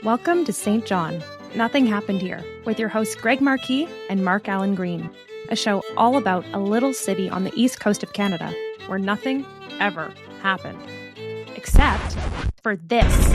Welcome to St. John. Nothing Happened Here, with your hosts Greg Marquis and Mark Allen Green, a show all about a little city on the east coast of Canada where nothing ever happened. Except for this.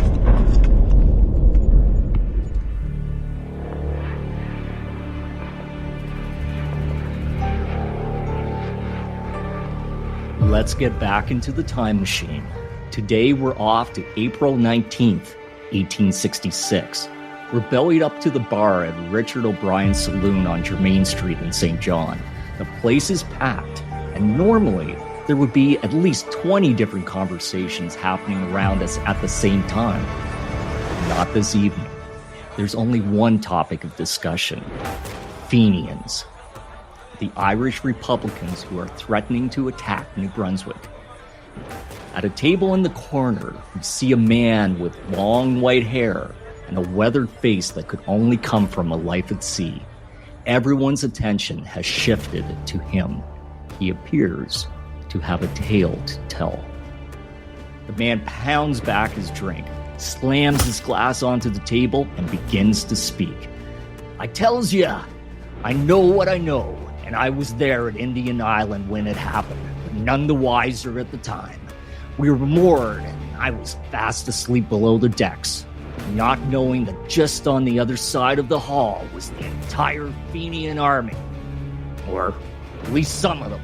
Let's get back into the time machine. Today we're off to April 19th, 1866. We're bellied up to the bar at Richard O'Brien's Saloon on Germain Street in St. John. The place is packed, and normally there would be at least 20 different conversations happening around us at the same time. Not this evening. There's only one topic of discussion: Fenians. The Irish Republicans who are threatening to attack New Brunswick. At a table in the corner, we see a man with long white hair and a weathered face that could only come from a life at sea. Everyone's attention has shifted to him. He appears to have a tale to tell. The man pounds back his drink, slams his glass onto the table, and begins to speak. "I tells ya, I know what I know, and I was there at Indian Island when it happened, but none the wiser at the time. We were moored, and I was fast asleep below the decks, not knowing that just on the other side of the hall was the entire Fenian army, or at least some of them.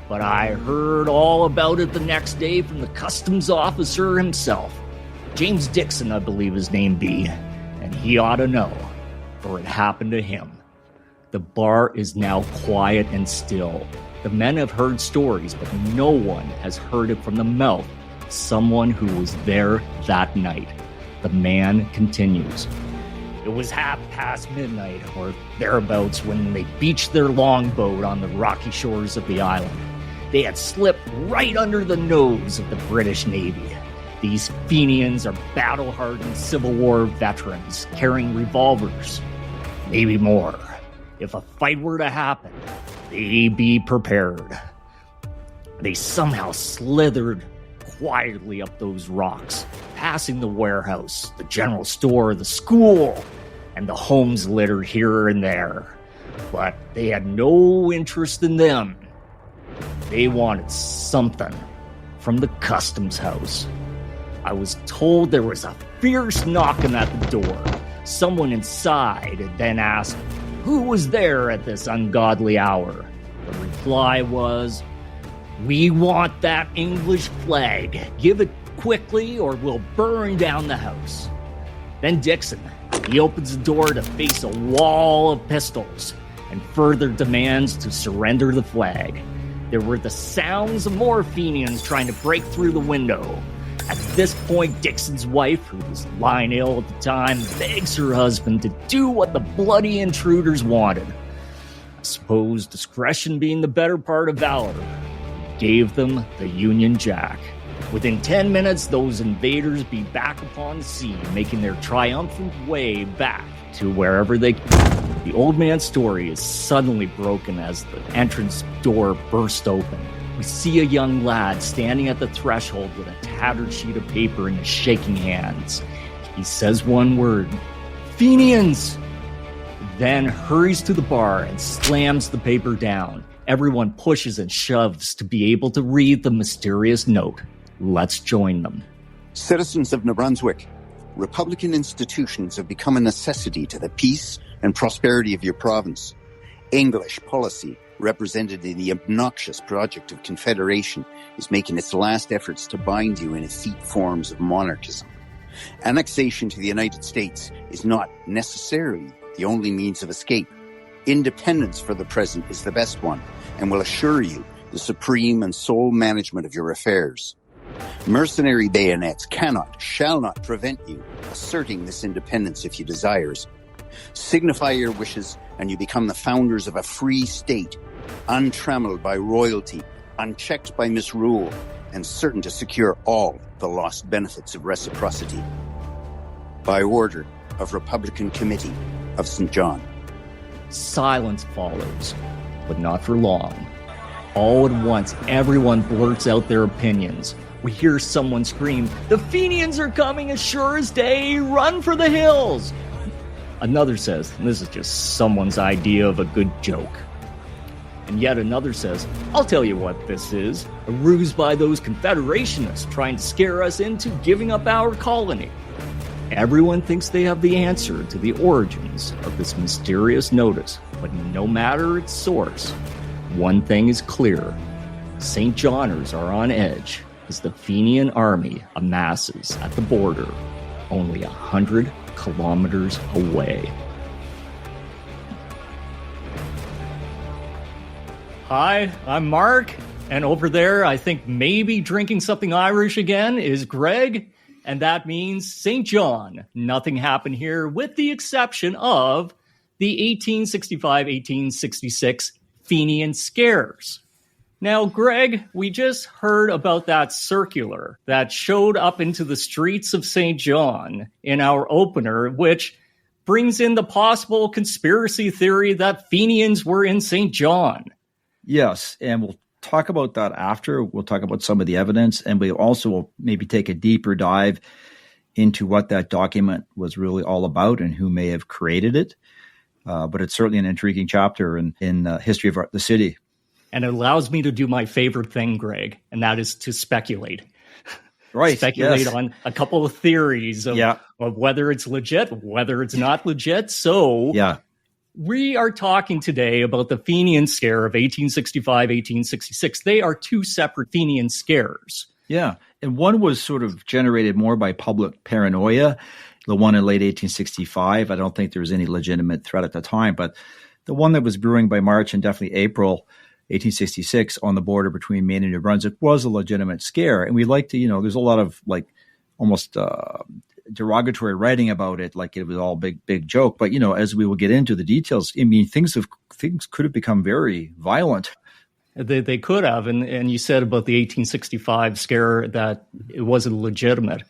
But I heard all about it the next day from the customs officer himself. James Dixon, I believe his name be, and he ought to know, for it happened to him." The bar is now quiet and still. The men have heard stories, but no one has heard it from the mouth of someone who was there that night. The man continues. "It was midnight or thereabouts when they beached their longboat on the rocky shores of the island. They had slipped right under the nose of the British Navy. These Fenians are battle-hardened Civil War veterans carrying revolvers, maybe more. If a fight were to happen, they be prepared. They somehow slithered quietly up those rocks, passing the warehouse, the general store, the school, and the homes littered here and there. But they had no interest in them. They wanted something from the customs house. I was told there was a fierce knocking at the door. Someone inside had then asked, 'Who was there at this ungodly hour?' The reply was, 'We want that English flag. Give it quickly or we'll burn down the house.' Then Dixon, he opens the door to face a wall of pistols and further demands to surrender the flag. There were the sounds of more Fenians trying to break through the window. At this point, Dixon's wife, who was lying ill at the time, begs her husband to do what the bloody intruders wanted. I suppose discretion being the better part of valor, he gave them the Union Jack. Within 10 minutes, those invaders be back upon the sea, making their triumphant way back to wherever they came. The old man's story is suddenly broken as the entrance door burst open. We see a young lad standing at the threshold with a tattered sheet of paper in his shaking hands. He says one word, "Fenians!" Then hurries to the bar and slams the paper down. Everyone pushes and shoves to be able to read the mysterious note. Let's join them. "Citizens of New Brunswick, Republican institutions have become a necessity to the peace and prosperity of your province. English policy, represented in the obnoxious project of Confederation, is making its last efforts to bind you in effete forms of monarchism. Annexation to the United States is not necessarily the only means of escape. Independence for the present is the best one and will assure you the supreme and sole management of your affairs. Mercenary bayonets cannot, shall not prevent you asserting this independence if you desires. Signify your wishes and you become the founders of a free state, untrammeled by royalty, unchecked by misrule, and certain to secure all the lost benefits of reciprocity. By order of Republican Committee of St. John." Silence follows, but not for long. All at once, everyone blurts out their opinions. we hear someone scream, "The Fenians are coming as sure as day, run for the hills!" Another says, this is just someone's idea of a good joke. And yet another says, "I'll tell you what this is, a ruse by those Confederationists trying to scare us into giving up our colony." Everyone thinks they have the answer to the origins of this mysterious notice, but no matter its source, one thing is clear. St. Johners are on edge as the Fenian army amasses at the border only 100 kilometers away. Hi, I'm Mark, and over there, I think maybe drinking something Irish again is Greg, and that means St. John. Nothing happened here with the exception of the 1865-1866 Fenian scares. Now, Greg, we just heard about that circular that showed up into the streets of St. John in our opener, which brings in the possible conspiracy theory that Fenians were in St. John. Yes, and we'll talk about that after. We'll talk about some of the evidence, and we also will maybe take a deeper dive into what that document was really all about and who may have created it. But it's certainly an intriguing chapter in history of the city. And it allows me to do my favorite thing, Greg, and that is to speculate. Right. Speculate on a couple of theories of whether it's legit, whether it's not legit. So we are talking today about the Fenian scare of 1865, 1866. They are two separate Fenian scares. Yeah. And one was sort of generated more by public paranoia. The one in late 1865, I don't think there was any legitimate threat at the time. But the one that was brewing by March and definitely April 1866 on the border between Maine and New Brunswick was a legitimate scare. And we like to, there's a lot of like almost derogatory writing about it, like it was all big joke. But, as we will get into the details, I mean, things could have become very violent. They could have. And you said about the 1865 scare that it wasn't legitimate.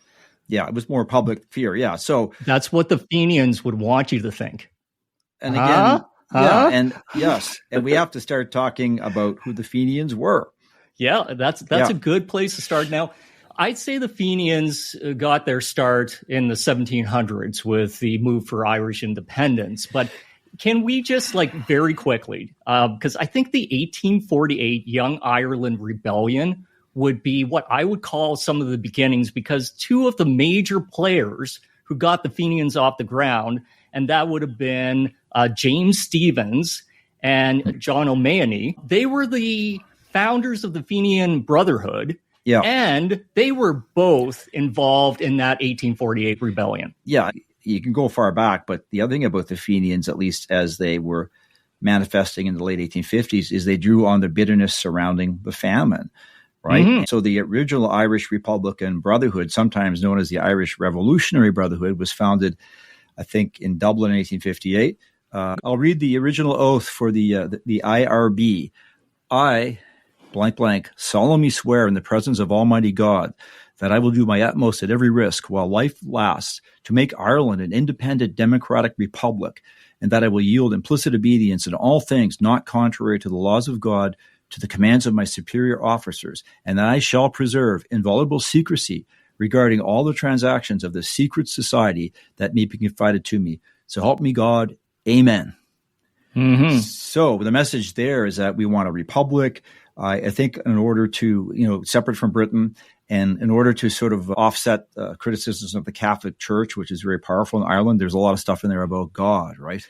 Yeah, it was more public fear. Yeah. So that's what the Fenians would want you to think. And again, and yes. And we have to start talking about who the Fenians were. Yeah, that's a good place to start. Now, I'd say the Fenians got their start in the 1700s with the move for Irish independence. But can we just very quickly, because I think the 1848 Young Ireland Rebellion would be what I would call some of the beginnings, because two of the major players who got the Fenians off the ground, and that would have been James Stephens and John O'Mahony. They were the founders of the Fenian Brotherhood, and they were both involved in that 1848 rebellion. Yeah, you can go far back, but the other thing about the Fenians, at least as they were manifesting in the late 1850s, is they drew on the bitterness surrounding the famine. Right. Mm-hmm. So the original Irish Republican Brotherhood, sometimes known as the Irish Revolutionary Brotherhood, was founded, I think, in Dublin in 1858. I'll read the original oath for the IRB. I, blank, blank, solemnly swear in the presence of Almighty God that I will do my utmost at every risk while life lasts to make Ireland an independent democratic republic, and that I will yield implicit obedience in all things not contrary to the laws of God, to the commands of my superior officers, and that I shall preserve inviolable secrecy regarding all the transactions of the secret society that may be confided to me. So help me God. Amen. Mm-hmm. So the message there is that we want a republic. I think in order to, separate from Britain, and in order to sort of offset criticisms of the Catholic Church, which is very powerful in Ireland, there's a lot of stuff in there about God, right?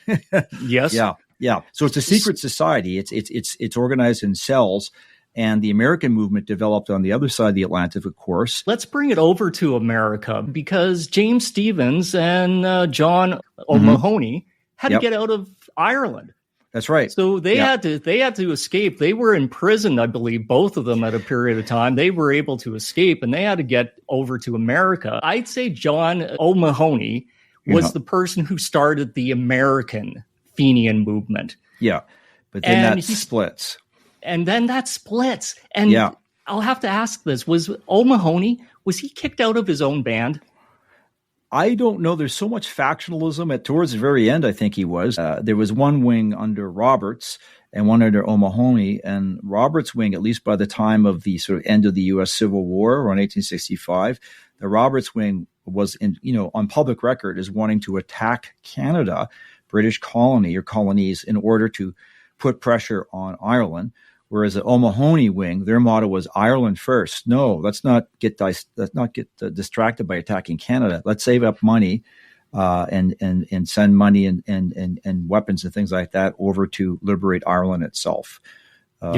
Yes. Yeah. So it's a secret society. It's organized in cells, and the American movement developed on the other side of the Atlantic, of course. Let's bring it over to America, because James Stephens and John O'Mahony had to get out of Ireland. That's right. So they had to escape. They were imprisoned, I believe, both of them at a period of time. They were able to escape, and they had to get over to America. I'd say John O'Mahony was the person who started the American Fenian movement. Yeah, but then that splits. And then that splits. And I'll have to ask this. Was O'Mahony, was he kicked out of his own band? I don't know. There's so much factionalism towards the very end. I think he was. There was one wing under Roberts and one under O'Mahony, and Roberts' wing, at least by the time of the sort of end of the U.S. Civil War around 1865, the Roberts wing was on public record as wanting to attack Canada, British colony or colonies, in order to put pressure on Ireland. Whereas the O'Mahony wing, their motto was Ireland first. No, let's not get distracted by attacking Canada. Let's save up money and send money and weapons and things like that over to liberate Ireland itself. And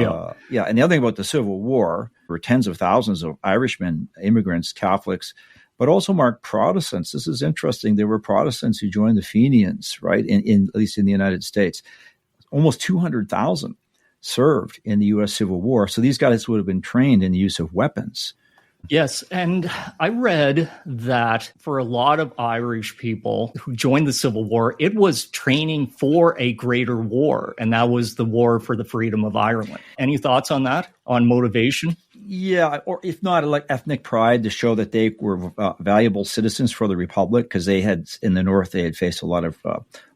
the other thing about the Civil War, there were tens of thousands of Irishmen, immigrants, Catholics, but also marked Protestants. This is interesting. There were Protestants who joined the Fenians, right? At least in the United States, almost 200,000 served in the U.S. Civil War. So these guys would have been trained in the use of weapons. Yes, and I read that for a lot of Irish people who joined the Civil War, it was training for a greater war, and that was the war for the freedom of Ireland. Any thoughts on that, on motivation? Yeah, or if not, like ethnic pride to show that they were valuable citizens for the Republic, because they had, in the North, they had faced a lot of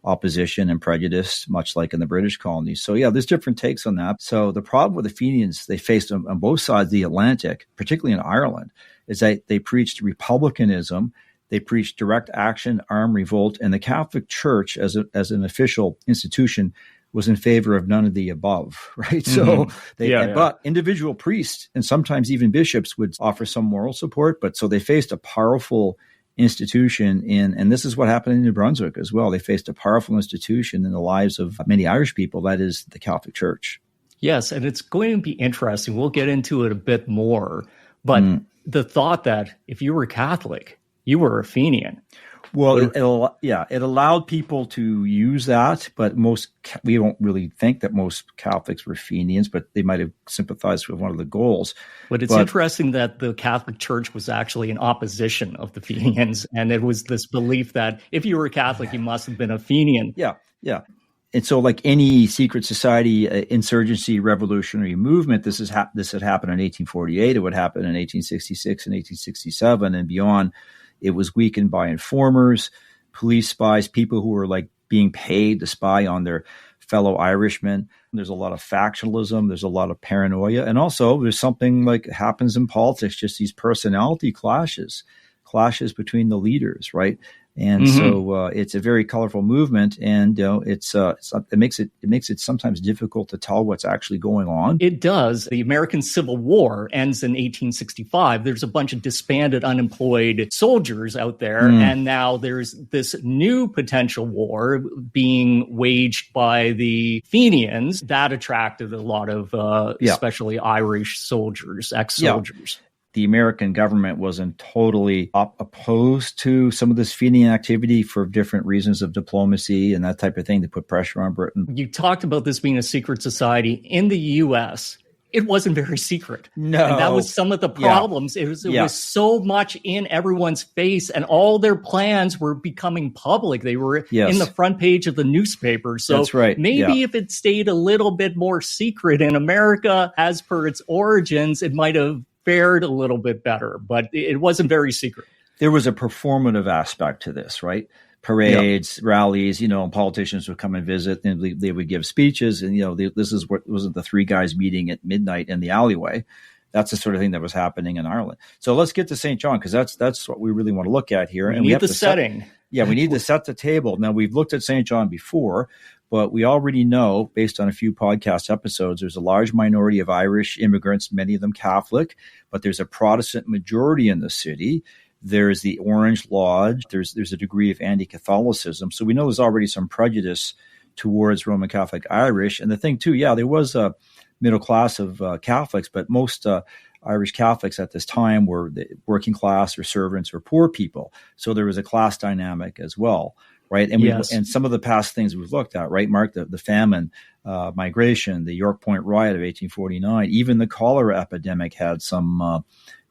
opposition and prejudice, much like in the British colonies. So yeah, there's different takes on that. So the problem with the Fenians they faced on both sides of the Atlantic, particularly in Ireland, is that they preached republicanism, they preached direct action, armed revolt, and the Catholic Church as an official institution was in favor of none of the above, right? So but individual priests and sometimes even bishops would offer some moral support, but so they faced a powerful institution and this is what happened in New Brunswick as well. They faced a powerful institution in the lives of many Irish people, that is the Catholic Church. Yes, and it's going to be interesting. We'll get into it a bit more, but the thought that if you were Catholic, you were a Fenian. Well, it allowed people to use that, but we don't really think that most Catholics were Fenians, but they might have sympathized with one of the goals. But it's interesting that the Catholic Church was actually in opposition of the Fenians, and it was this belief that if you were a Catholic, you must have been a Fenian. Yeah. And so like any secret society, insurgency, revolutionary movement, this had happened in 1848, it would happen in 1866 and 1867 and beyond. It was weakened by informers, police spies, people who were like being paid to spy on their fellow Irishmen. There's a lot of factionalism. There's a lot of paranoia. And also there's something like happens in politics, just these personality clashes between the leaders, right? And so it's a very colorful movement, and it makes it sometimes difficult to tell what's actually going on. It does. The American Civil War ends in 1865. There's a bunch of disbanded, unemployed soldiers out there, and now there's this new potential war being waged by the Fenians that attracted a lot of especially Irish soldiers, ex-soldiers. Yeah. The American government wasn't totally opposed to some of this Fenian activity for different reasons of diplomacy and that type of thing to put pressure on Britain. You talked about this being a secret society. In the U.S., it wasn't very secret. No. And that was some of the problems. Yeah. It was so much in everyone's face, and all their plans were becoming public. They were in the front page of the newspaper. So that's right. Maybe if it stayed a little bit more secret in America, as per its origins, it might have fared a little bit better, but it wasn't very secret. There was a performative aspect to this, right? Parades, rallies, and politicians would come and visit, and they would give speeches, and this is what wasn't the three guys meeting at midnight in the alleyway. That's the sort of thing that was happening in Ireland. So let's get to St. John, because that's what we really want to look at here. We need the setting. We need to set the table. Now, we've looked at St. John before, but we already know, based on a few podcast episodes, there's a large minority of Irish immigrants, many of them Catholic, but there's a Protestant majority in the city. There's the Orange Lodge. There's a degree of anti-Catholicism. So we know there's already some prejudice towards Roman Catholic Irish. And the thing, too, there was a middle class of Catholics, but most Irish Catholics at this time were the working class or servants or poor people. So there was a class dynamic as well. Right. And and some of the past things we've looked at, right, Mark, the famine, migration, the York Point riot of 1849, even the cholera epidemic had some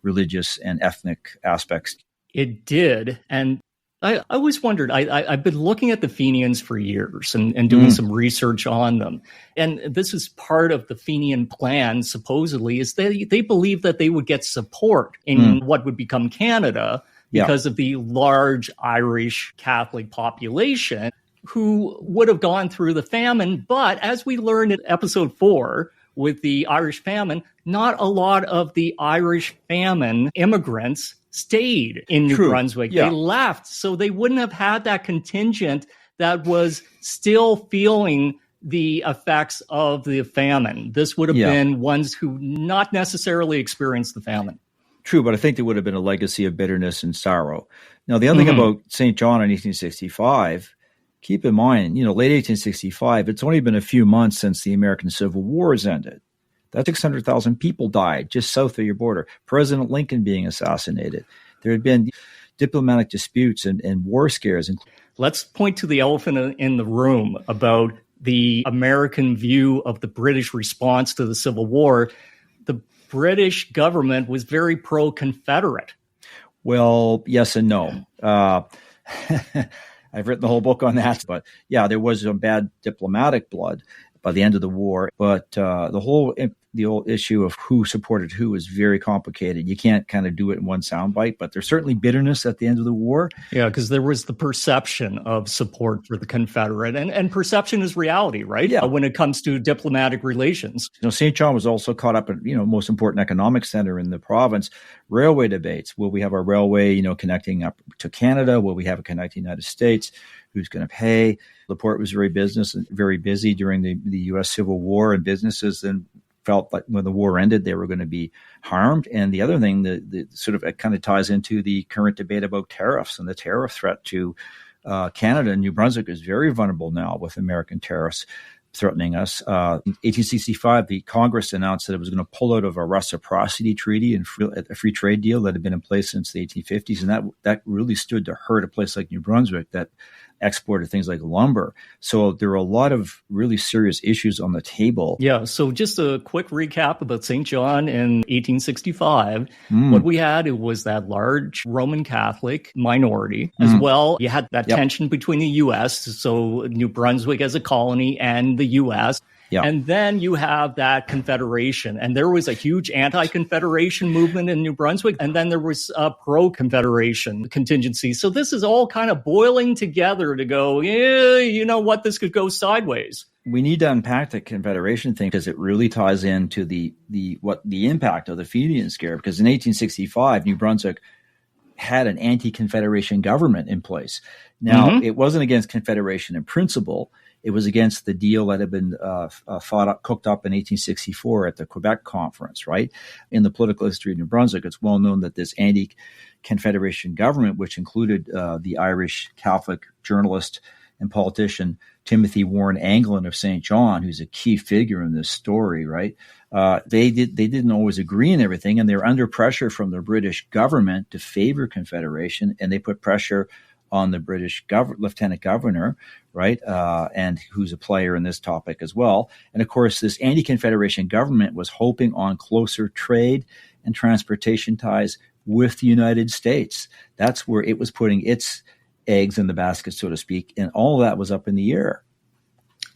religious and ethnic aspects. It did. And I always wondered, I've been looking at the Fenians for years and doing some research on them. And this is part of the Fenian plan, supposedly, is they believed that they would get support in what would become Canada because of the large Irish Catholic population who would have gone through the famine. But as we learned in episode 4 with the Irish famine, not a lot of the Irish famine immigrants stayed in New Brunswick. They left. So they wouldn't have had that contingent that was still feeling the effects of the famine. This would have been ones who not necessarily experienced the famine. True, but I think there would have been a legacy of bitterness and sorrow. Now, the other thing about St. John in 1865, keep in mind, late 1865, it's only been a few months since the American Civil War has ended. That 600,000 people died just south of your border. President Lincoln being assassinated. There had been diplomatic disputes and war scares. Let's point to the elephant in the room about the American view of the British response to the Civil War. The British government was very pro-Confederate. Well, yes and no. I've written the whole book on that. But yeah, there was some bad diplomatic blood by the end of the war. But the whole issue of who supported who is very complicated. You can't kind of do it in one soundbite, but there's certainly bitterness at the end of the war. Yeah, because there was the perception of support for the Confederate, and perception is reality, right? Yeah. When it comes to diplomatic relations. St. John was also caught up in, most important economic center in the province, railway debates. Will we have our railway, connecting up to Canada? Will we have it connecting the United States? Who's going to pay? The port was very busy during the U.S. Civil War, and businesses then felt like when the war ended, they were going to be harmed. And the other thing that sort of it kind of ties into the current debate about tariffs and the tariff threat to Canada. And New Brunswick is very vulnerable now with American tariffs threatening us. In 1865, the Congress announced that it was going to pull out of a reciprocity treaty and a free trade deal that had been in place since the 1850s. And that really stood to hurt a place like New Brunswick that exported things like lumber. So there are a lot of really serious issues on the table. Yeah. So just a quick recap about St. John in 1865. What we had, it was that large Roman Catholic minority as well. You had that tension between the U.S., so New Brunswick as a colony and the U.S., and then you have that Confederation. And there was a huge anti-Confederation movement in New Brunswick. And then there was a pro-Confederation contingency. So this is all kind of boiling together to go, this could go sideways. We need to unpack the Confederation thing because it really ties into the impact of the Fenian scare. Because in 1865, New Brunswick had an anti-Confederation government in place. Now, it wasn't against Confederation in principle. It was against the deal that had been cooked up in 1864 at the Quebec Conference, right? In the political history of New Brunswick, it's well known that this anti-Confederation government, which included the Irish Catholic journalist and politician Timothy Warren Anglin of St. John, who's a key figure in this story, right? They didn't always agree on everything, and they were under pressure from the British government to favor Confederation, and they put pressure on the British lieutenant governor, right, and who's a player in this topic as well. And of course, this anti-Confederation government was hoping on closer trade and transportation ties with the United States. That's where it was putting its eggs in the basket, so to speak, and all of that was up in the air.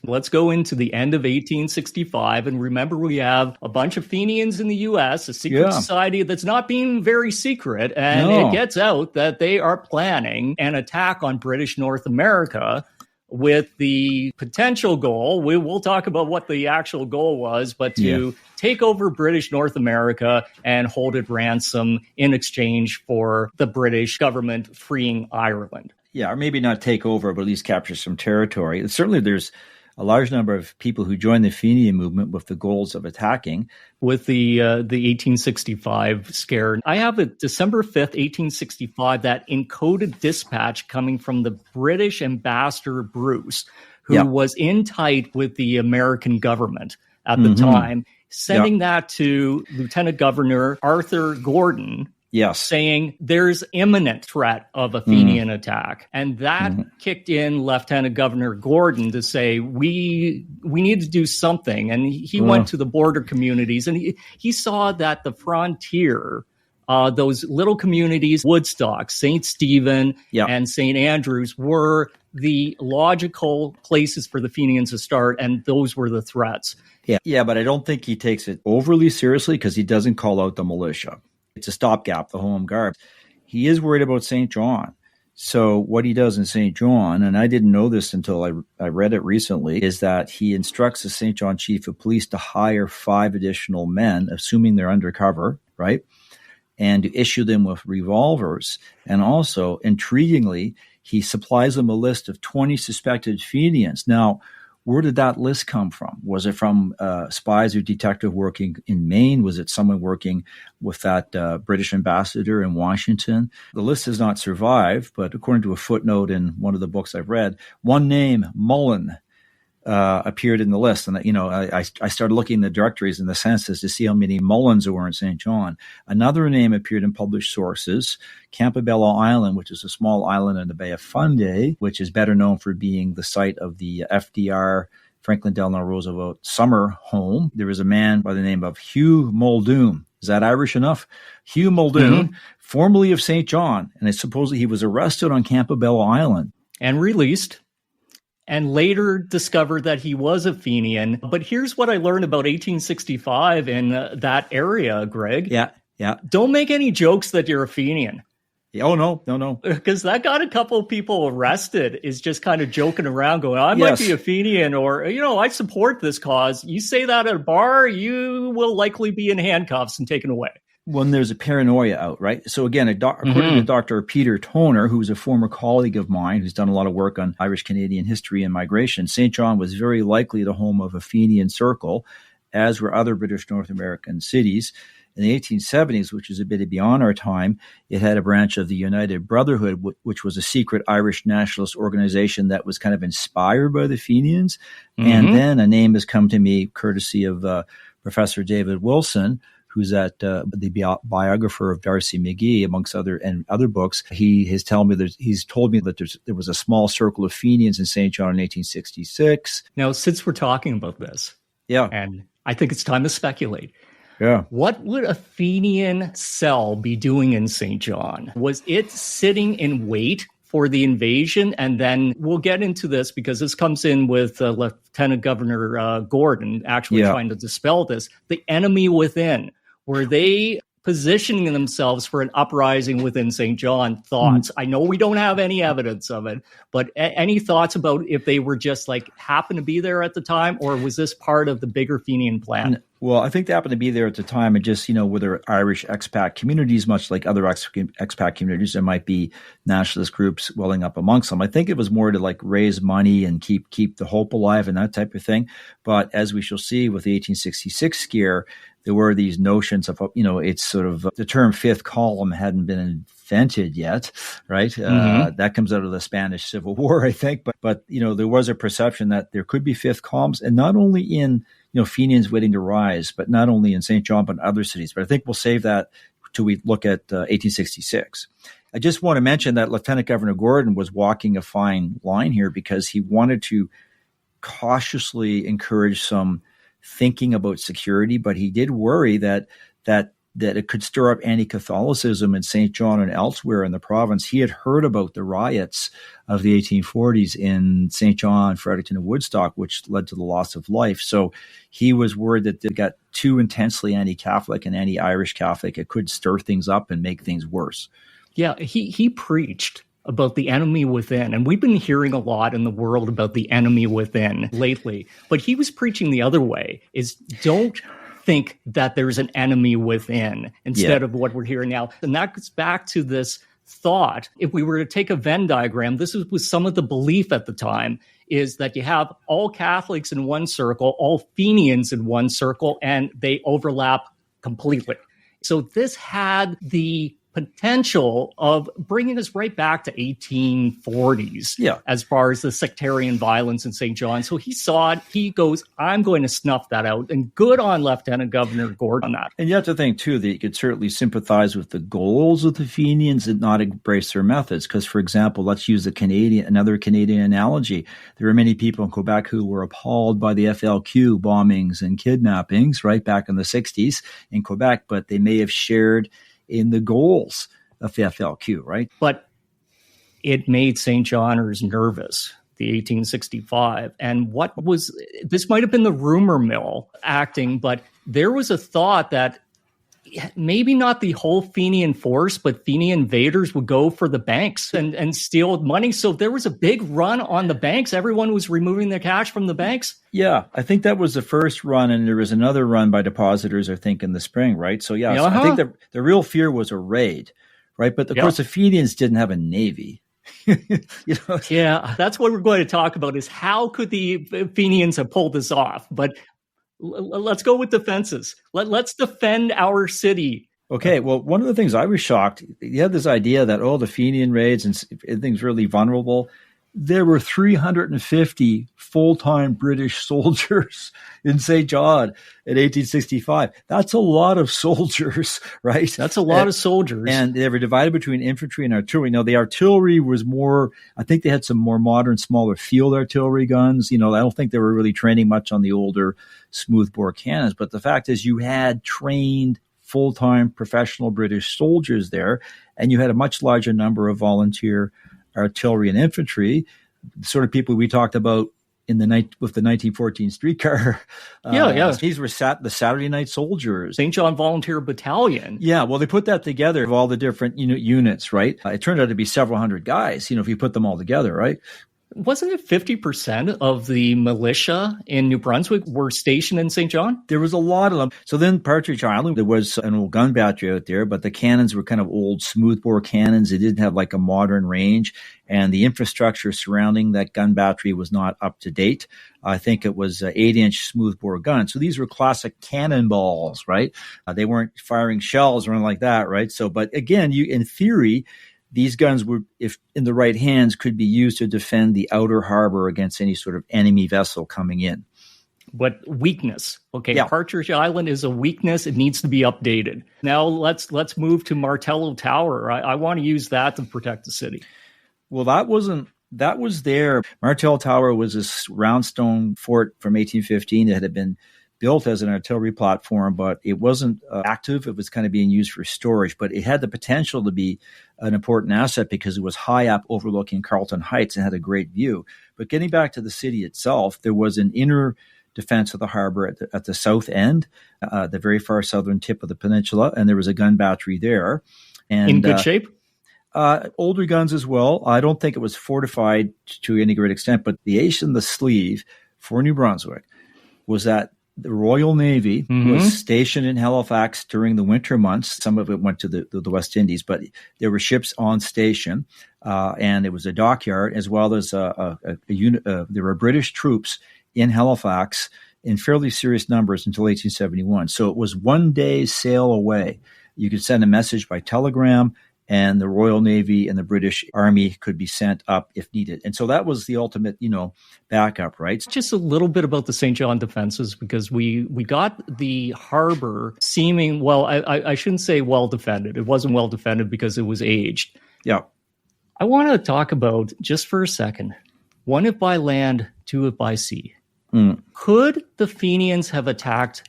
Let's go into the end of 1865. And remember, we have a bunch of Fenians in the U.S., a secret society that's not being very secret. And it gets out that they are planning an attack on British North America with the potential goal. We'll talk about what the actual goal was, but to take over British North America and hold it ransom in exchange for the British government freeing Ireland. Yeah, or maybe not take over, but at least capture some territory. Certainly there's a large number of people who joined the Fenian movement with the goals of attacking. With the 1865 scare, I have a December 5th, 1865, that encoded dispatch coming from the British ambassador Bruce, who was in tight with the American government at the time, sending that to Lieutenant Governor Arthur Gordon, saying there's imminent threat of a Fenian attack. And that kicked in Lieutenant Governor Gordon to say, we need to do something. And he went to the border communities, and he saw that the frontier, those little communities, Woodstock, St. Stephen, and St. Andrews, were the logical places for the Fenians to start, and those were the threats. Yeah, but I don't think he takes it overly seriously because he doesn't call out the militia. It's a stopgap, the Home Guard. he is worried about St. John. So what he does in St. John, and I didn't know this until I read it recently, is that he instructs the St. John chief of police to hire 5 additional men, assuming they're undercover, right? And to issue them with revolvers. And also, intriguingly, he supplies them a list of 20 suspected Fenians. Now, where did that list come from? Was it from spies or detective working in Maine? Was it someone working with that British ambassador in Washington? The list has not survived, but according to a footnote in one of the books I've read, one name, Mullen, appeared in the list. And, I started looking in the directories and the census to see how many Mullins there were in St. John. Another name appeared in published sources, Campobello Island, which is a small island in the Bay of Fundy, which is better known for being the site of the FDR, Franklin Delano Roosevelt summer home. There was a man by the name of Hugh Muldoon. Is that Irish enough? Hugh Muldoon, formerly of St. John, and supposedly he was arrested on Campobello Island. And released. And later discovered that he was a Fenian. But here's what I learned about 1865 in that area, Greg. Yeah. Don't make any jokes that you're a Fenian. Oh, no. Because that got a couple of people arrested, is just kind of joking around going, I might be a Fenian, or, I support this cause. You say that at a bar, you will likely be in handcuffs and taken away. When there's a paranoia out, right? So again, according to Dr. Peter Toner, who's a former colleague of mine, who's done a lot of work on Irish-Canadian history and migration, St. John was very likely the home of a Fenian circle, as were other British North American cities. In the 1870s, which is a bit beyond our time, it had a branch of the United Brotherhood, which was a secret Irish nationalist organization that was kind of inspired by the Fenians. And then a name has come to me, courtesy of Professor David Wilson, who's the biographer of Darcy McGee, amongst other books. He's told me that there was a small circle of Fenians in St. John in 1866. Now, since we're talking about this, and I think it's time to speculate. Yeah. What would a Fenian cell be doing in St. John? Was it sitting in wait for the invasion? And then we'll get into this because this comes in with Lieutenant Governor Gordon actually trying to dispel this. The enemy within. Were they positioning themselves for an uprising within St. John? Thoughts? I know we don't have any evidence of it, but any thoughts about if they were just happened to be there at the time, or was this part of the bigger Fenian plan? Well, I think they happened to be there at the time, and just, with their Irish expat communities, much like other expat communities, there might be nationalist groups welling up amongst them. I think it was more to raise money and keep the hope alive and that type of thing. But as we shall see with the 1866 scare, there were these notions of, it's sort of the term fifth column hadn't been invented yet, right? That comes out of the Spanish Civil War, I think. But there was a perception that there could be fifth columns, and not only in Fenians waiting to rise, but not only in St. John, but in other cities. But I think we'll save that till we look at 1866. I just want to mention that Lieutenant Governor Gordon was walking a fine line here because he wanted to cautiously encourage some thinking about security, but he did worry that it could stir up anti-Catholicism in St. John and elsewhere in the province. He had heard about the riots of the 1840s in St. John, Fredericton, and Woodstock, which led to the loss of life. So he was worried that they got too intensely anti-Catholic and anti-Irish Catholic. It could stir things up and make things worse. Yeah, he preached about the enemy within. And we've been hearing a lot in the world about the enemy within lately. But he was preaching the other way, is don't think that there's an enemy within instead of what we're hearing now. And that gets back to this thought. If we were to take a Venn diagram, this was some of the belief at the time, is that you have all Catholics in one circle, all Fenians in one circle, and they overlap completely. So this had the potential of bringing us right back to 1840s as far as the sectarian violence in St. John. So he saw it. He goes, I'm going to snuff that out. And good on Lieutenant Governor Gordon on that. And you have to think, too, that you could certainly sympathize with the goals of the Fenians and not embrace their methods. Because, for example, let's use another Canadian analogy. There are many people in Quebec who were appalled by the FLQ bombings and kidnappings right back in the 60s in Quebec, but they may have shared in the goals of the FLQ, right? But it made St. Johners nervous, the 1865. And this might have been the rumor mill acting, but there was a thought that maybe not the whole Fenian force, but Fenian invaders would go for the banks and steal money. So there was a big run on the banks. Everyone was removing their cash from the banks. Yeah, I think that was the first run, and there was another run by depositors, I think, in the spring, right? So, yeah, so I think the real fear was a raid, right? But, of course, the Fenians didn't have a navy. Yeah, that's what we're going to talk about is how could the Fenians have pulled this off? But let's go with defenses. Let's defend our city. Okay, well, one of the things I was shocked, you had this idea that, the Fenian raids and everything's really vulnerable. There were 350 full-time British soldiers in St. John in 1865. That's a lot of soldiers, right? That's a lot of soldiers. And they were divided between infantry and artillery. Now, the artillery was more, I think they had some more modern, smaller field artillery guns. I don't think they were really training much on the older smoothbore cannons. But the fact is you had trained full-time professional British soldiers there, and you had a much larger number of volunteer artillery and infantry, the sort of people we talked about in the night with the 1914 streetcar. These were the Saturday night soldiers. St. John Volunteer Battalion. Yeah, well, they put that together of all the different units, right? It turned out to be several hundred guys, if you put them all together, right? Wasn't it 50% of the militia in New Brunswick were stationed in St. John? There was a lot of them. So then Partridge Island, there was an old gun battery out there, but the cannons were kind of old smoothbore cannons. They didn't have like a modern range, and the infrastructure surrounding that gun battery was not up to date. I think it was 8-inch smoothbore guns. So these were classic cannonballs, right? They weren't firing shells or anything like that, right? So, but again, in theory, these guns were, if in the right hands, could be used to defend the outer harbor against any sort of enemy vessel coming in. But weakness. Okay, yeah. Partridge Island is a weakness. It needs to be updated. Now let's move to Martello Tower. I want to use that to protect the city. Well, that was there. Martello Tower was this round stone fort from 1815 that had been built as an artillery platform, but it wasn't active. It was kind of being used for storage, but it had the potential to be an important asset because it was high up overlooking Carlton Heights and had a great view. But getting back to the city itself, there was an inner defense of the harbor at the south end, the very far southern tip of the peninsula, and there was a gun battery there. And, in good shape? Older guns as well. I don't think it was fortified to any great extent, but the ace in the sleeve for New Brunswick was that the Royal Navy was stationed in Halifax during the winter months. Some of it went to the West Indies, but there were ships on station, and it was a dockyard as well as a unit. There were British troops in Halifax in fairly serious numbers until 1871. So it was one day's sail away. You could send a message by telegram, and the Royal Navy and the British Army could be sent up if needed. And so that was the ultimate, backup, right? Just a little bit about the St. John defenses, because we got the harbor seeming, well, I shouldn't say well defended. It wasn't well defended because it was aged. Yeah. I want to talk about, just for a second, one if by land, two if by sea. Could the Fenians have attacked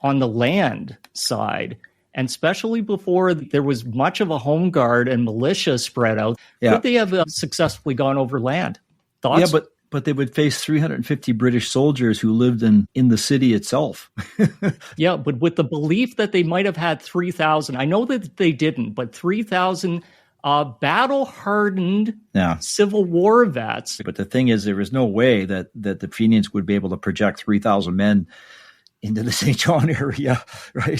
on the land side? And especially before there was much of a home guard and militia spread out, could they have successfully gone over land? Thoughts? Yeah, but they would face 350 British soldiers who lived in the city itself. Yeah, but with the belief that they might have had 3,000, I know that they didn't, but 3,000 battle-hardened Civil War vets. But the thing is, there was no way that the Fenians would be able to project 3,000 men into the St. John area, right?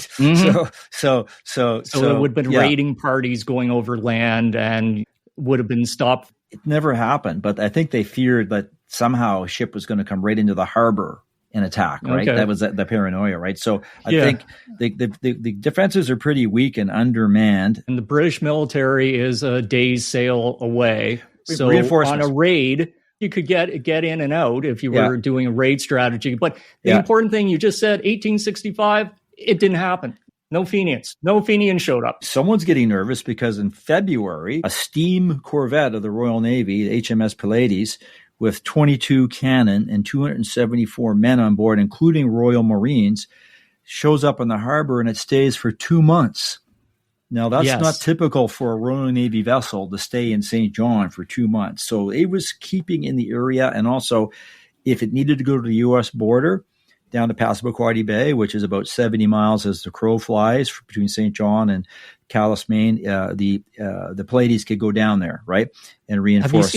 So it would have been raiding parties going over land and would have been stopped. It never happened, but I think they feared that somehow a ship was going to come right into the harbor and attack, right? Okay. That was the paranoia, right? So I think the defenses are pretty weak and undermanned. And the British military is a day's sail away. So on a raid, you could get in and out if you were doing a raid strategy. But the important thing you just said, 1865, it didn't happen. No Fenians. No Fenians showed up. Someone's getting nervous because in February, a steam corvette of the Royal Navy, the HMS Pallades, with 22 cannon and 274 men on board, including Royal Marines, shows up in the harbor and it stays for 2 months. Now, that's not typical for a Royal Navy vessel to stay in St. John for 2 months. So it was keeping in the area. And also, if it needed to go to the U.S. border, down to Passamaquoddy Bay, which is about 70 miles as the crow flies between St. John and Calais, Maine. The Pleiades could go down there, right, and reinforce.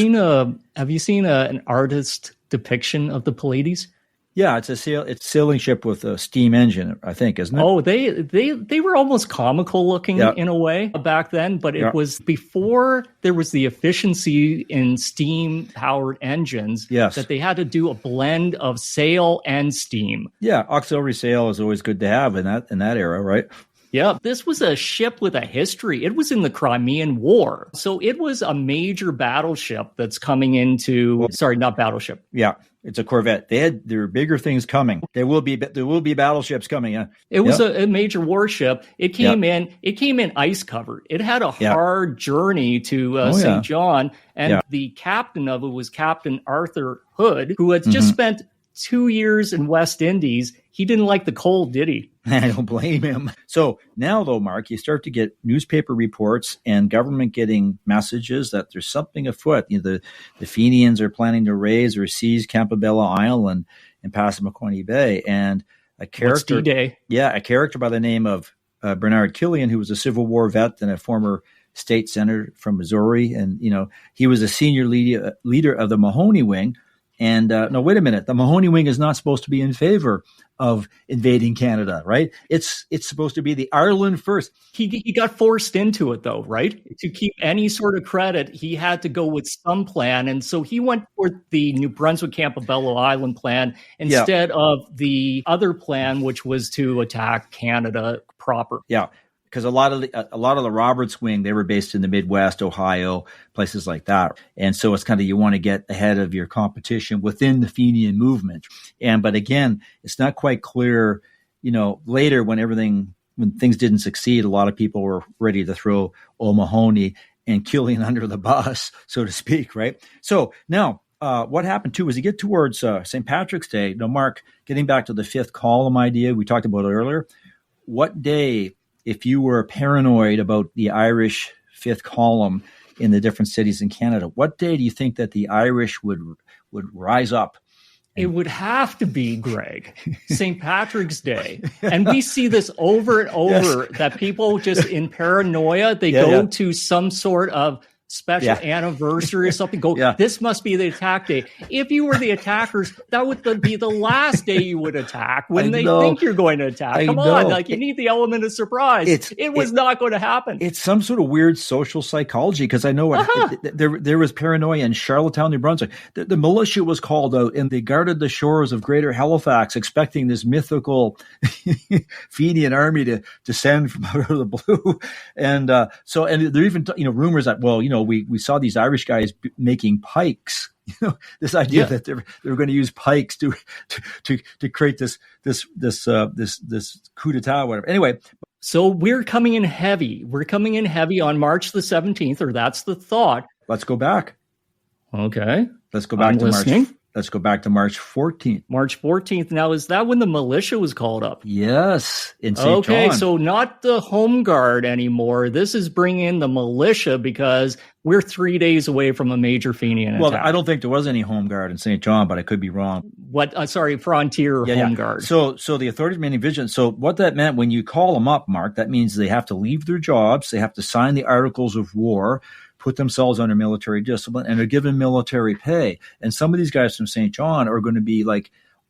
Have you seen an artist depiction of the Pleiades? Yeah, it's a sailing ship with a steam engine, I think, isn't it? Oh, they were almost comical looking in a way back then, but it was before there was the efficiency in steam-powered engines that they had to do a blend of sail and steam. Yeah, auxiliary sail is always good to have in that era, right? Yeah, this was a ship with a history. It was in the Crimean War. So it was a major battleship that's coming into, sorry, not battleship. Yeah, it's a corvette. There are bigger things coming. There will be battleships coming. Yeah. It was a major warship. It came in ice covered. It had a hard journey to St. John. And the captain of it was Captain Arthur Hood, who had just spent 2 years in West Indies. He didn't like the cold, did he? I don't blame him. So now, though, Mark, you start to get newspaper reports and government getting messages that there's something afoot. The Fenians are planning to raise or seize Campobello Island and Passamaquoddy Bay. And a character, D-Day? Yeah, a character by the name of Bernard Killian, who was a Civil War vet and a former state senator from Missouri. And, he was a senior leader of the Mahoney Wing. And no, wait a minute. The Mahoney Wing is not supposed to be in favor of invading Canada, right? It's supposed to be the Ireland first. He got forced into it, though, right? To keep any sort of credit, he had to go with some plan. And so he went for the New Brunswick Campobello Island plan instead of the other plan, which was to attack Canada proper. Yeah. Because a lot of the Roberts Wing, they were based in the Midwest, Ohio, places like that. And so it's kind of, you want to get ahead of your competition within the Fenian movement. But again, it's not quite clear, later when things didn't succeed, a lot of people were ready to throw O'Mahony and Killian under the bus, so to speak, right? So now, what happened too, as you get towards St. Patrick's Day, Mark, getting back to the fifth column idea we talked about earlier, what day, if you were paranoid about the Irish fifth column in the different cities in Canada, what day do you think that the Irish would rise up? It would have to be, Greg, St. Patrick's Day. And we see this over and over, that people just in paranoia, they go to some sort of special anniversary or something, this must be the attack day. If you were the attackers, that would be the last day you would attack when they think you're going to attack. Come on, you need the element of surprise. It was not going to happen. It's some sort of weird social psychology, because I know there was paranoia in Charlottetown, New Brunswick. The militia was called out and they guarded the shores of Greater Halifax, expecting this mythical Fenian army to descend from out of the blue. And there are even rumors that, we saw these Irish guys making pikes. This idea that they were going to use pikes to create this coup d'etat, whatever. Anyway, so we're coming in heavy. We're coming in heavy on March the 17th, or that's the thought. Let's go back. Okay, let's go back to March. Let's go back to March 14th. March 14th. Now, is that when the militia was called up? Yes, in St. John. Okay, so not the home guard anymore. This is bringing in the militia because we're 3 days away from a major Fenian attack. I don't think there was any home guard in St. John, but I could be wrong. Frontier home guard. So the authorities remaining vigilant. So what that meant, when you call them up, Mark, that means they have to leave their jobs. They have to sign the Articles of War, put themselves under military discipline, and are given military pay. And some of these guys from St. John are going to be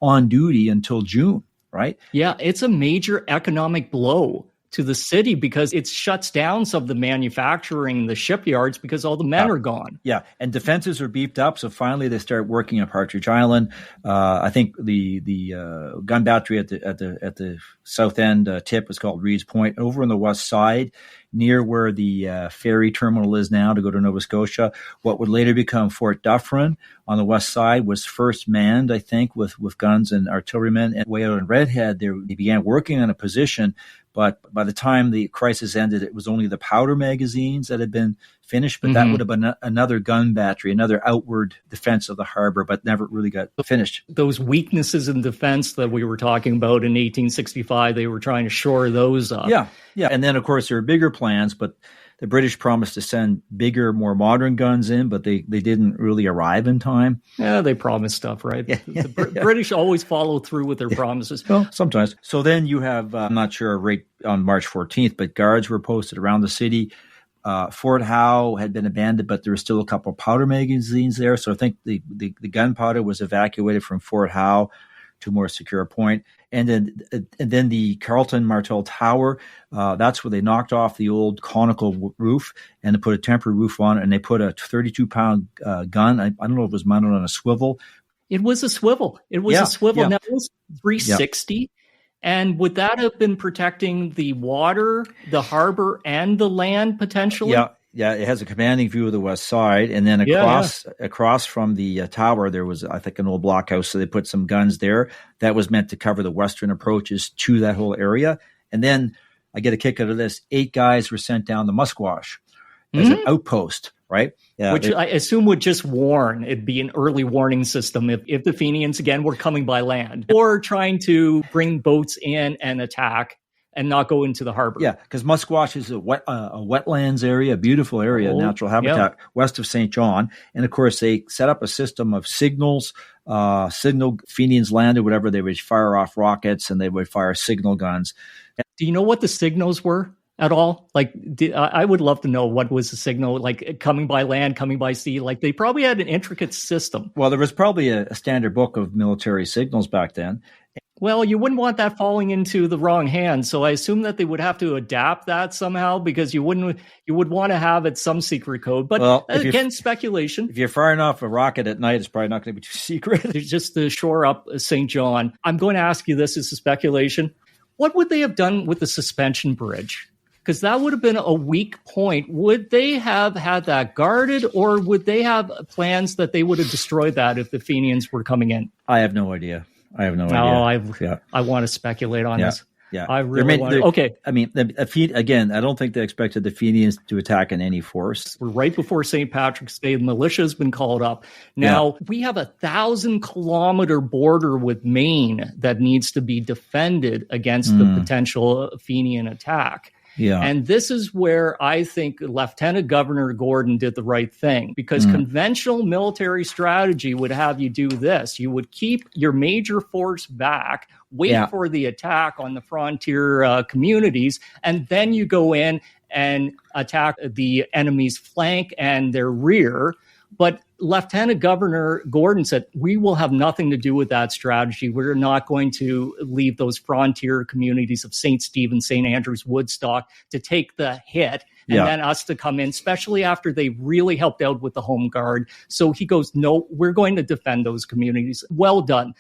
on duty until June, right? Yeah, it's a major economic blow to the city because it shuts down some of the manufacturing, the shipyards, because all the men are gone. Yeah, and defenses are beefed up, so finally they start working on Partridge Island. I think the gun battery at the south end tip is called Reed's Point. Over on the west side, near where the ferry terminal is now to go to Nova Scotia, what would later become Fort Dufferin on the west side was first manned, I think, with guns and artillerymen. And way out in Redhead, they began working on a position. But by the time the crisis ended, it was only the powder magazines that had been finished. But that would have been another gun battery, another outward defense of the harbor, but never really got finished. Those weaknesses in defense that we were talking about in 1865, they were trying to shore those up. Yeah. And then, of course, there are bigger plans, but the British promised to send bigger, more modern guns in, but they didn't really arrive in time. Yeah, they promised stuff, right? Yeah. The British always follow through with their promises. Well, sometimes. So then you have, I'm not sure, right on March 14th, but guards were posted around the city. Fort Howe had been abandoned, but there were still a couple of powder magazines there. So I think the gunpowder was evacuated from Fort Howe to a more secure point. And then the Carleton Martel Tower, that's where they knocked off the old conical roof and they put a temporary roof on it, and they put a 32-pound gun. I don't know if it was mounted on a swivel. It was a swivel. It was a swivel. Yeah. Now, it was 360. Yeah. And would that have been protecting the water, the harbor, and the land potentially? Yeah, it has a commanding view of the west side. And then across from the tower, there was, I think, an old blockhouse. So they put some guns there. That was meant to cover the western approaches to that whole area. And then I get a kick out of this. 8 guys were sent down the Musquash as an outpost, right? Yeah, which I assume would just warn. It'd be an early warning system if the Fenians, again, were coming by land or trying to bring boats in and attack and not go into the harbor. Yeah, because Musquash is a wetlands area, a beautiful area, natural habitat west of St. John. And, of course, they set up a system of signals, signal Fenians landed, whatever. They would fire off rockets and they would fire signal guns. Do you know what the signals were at all? Like, I would love to know what was the signal, like coming by land, coming by sea. Like, they probably had an intricate system. Well, there was probably a standard book of military signals back then. Well, you wouldn't want that falling into the wrong hands. So I assume that they would have to adapt that somehow, because you would want to have it some secret code. But again, speculation. If you're firing off a rocket at night, it's probably not going to be too secret. It's just to shore up St. John. I'm going to ask you this as a speculation. What would they have done with the suspension bridge? Because that would have been a weak point. Would they have had that guarded, or would they have plans that they would have destroyed that if the Fenians were coming in? I have no idea. I want to speculate on this. Yeah, I really want to. Okay. I mean, again, I don't think they expected the Fenians to attack in any force. We're right before St. Patrick's Day. The militia has been called up. Now, we have 1,000-kilometer border with Maine that needs to be defended against the potential Fenian attack. Yeah. And this is where I think Lieutenant Governor Gordon did the right thing, because conventional military strategy would have you do this. You would keep your major force back, wait for the attack on the frontier communities, and then you go in and attack the enemy's flank and their rear. But Lieutenant Governor Gordon said, we will have nothing to do with that strategy. We're not going to leave those frontier communities of St. Stephen, St. Andrews, Woodstock to take the hit and then us to come in, especially after they really helped out with the Home Guard. So he goes, no, we're going to defend those communities. Well done.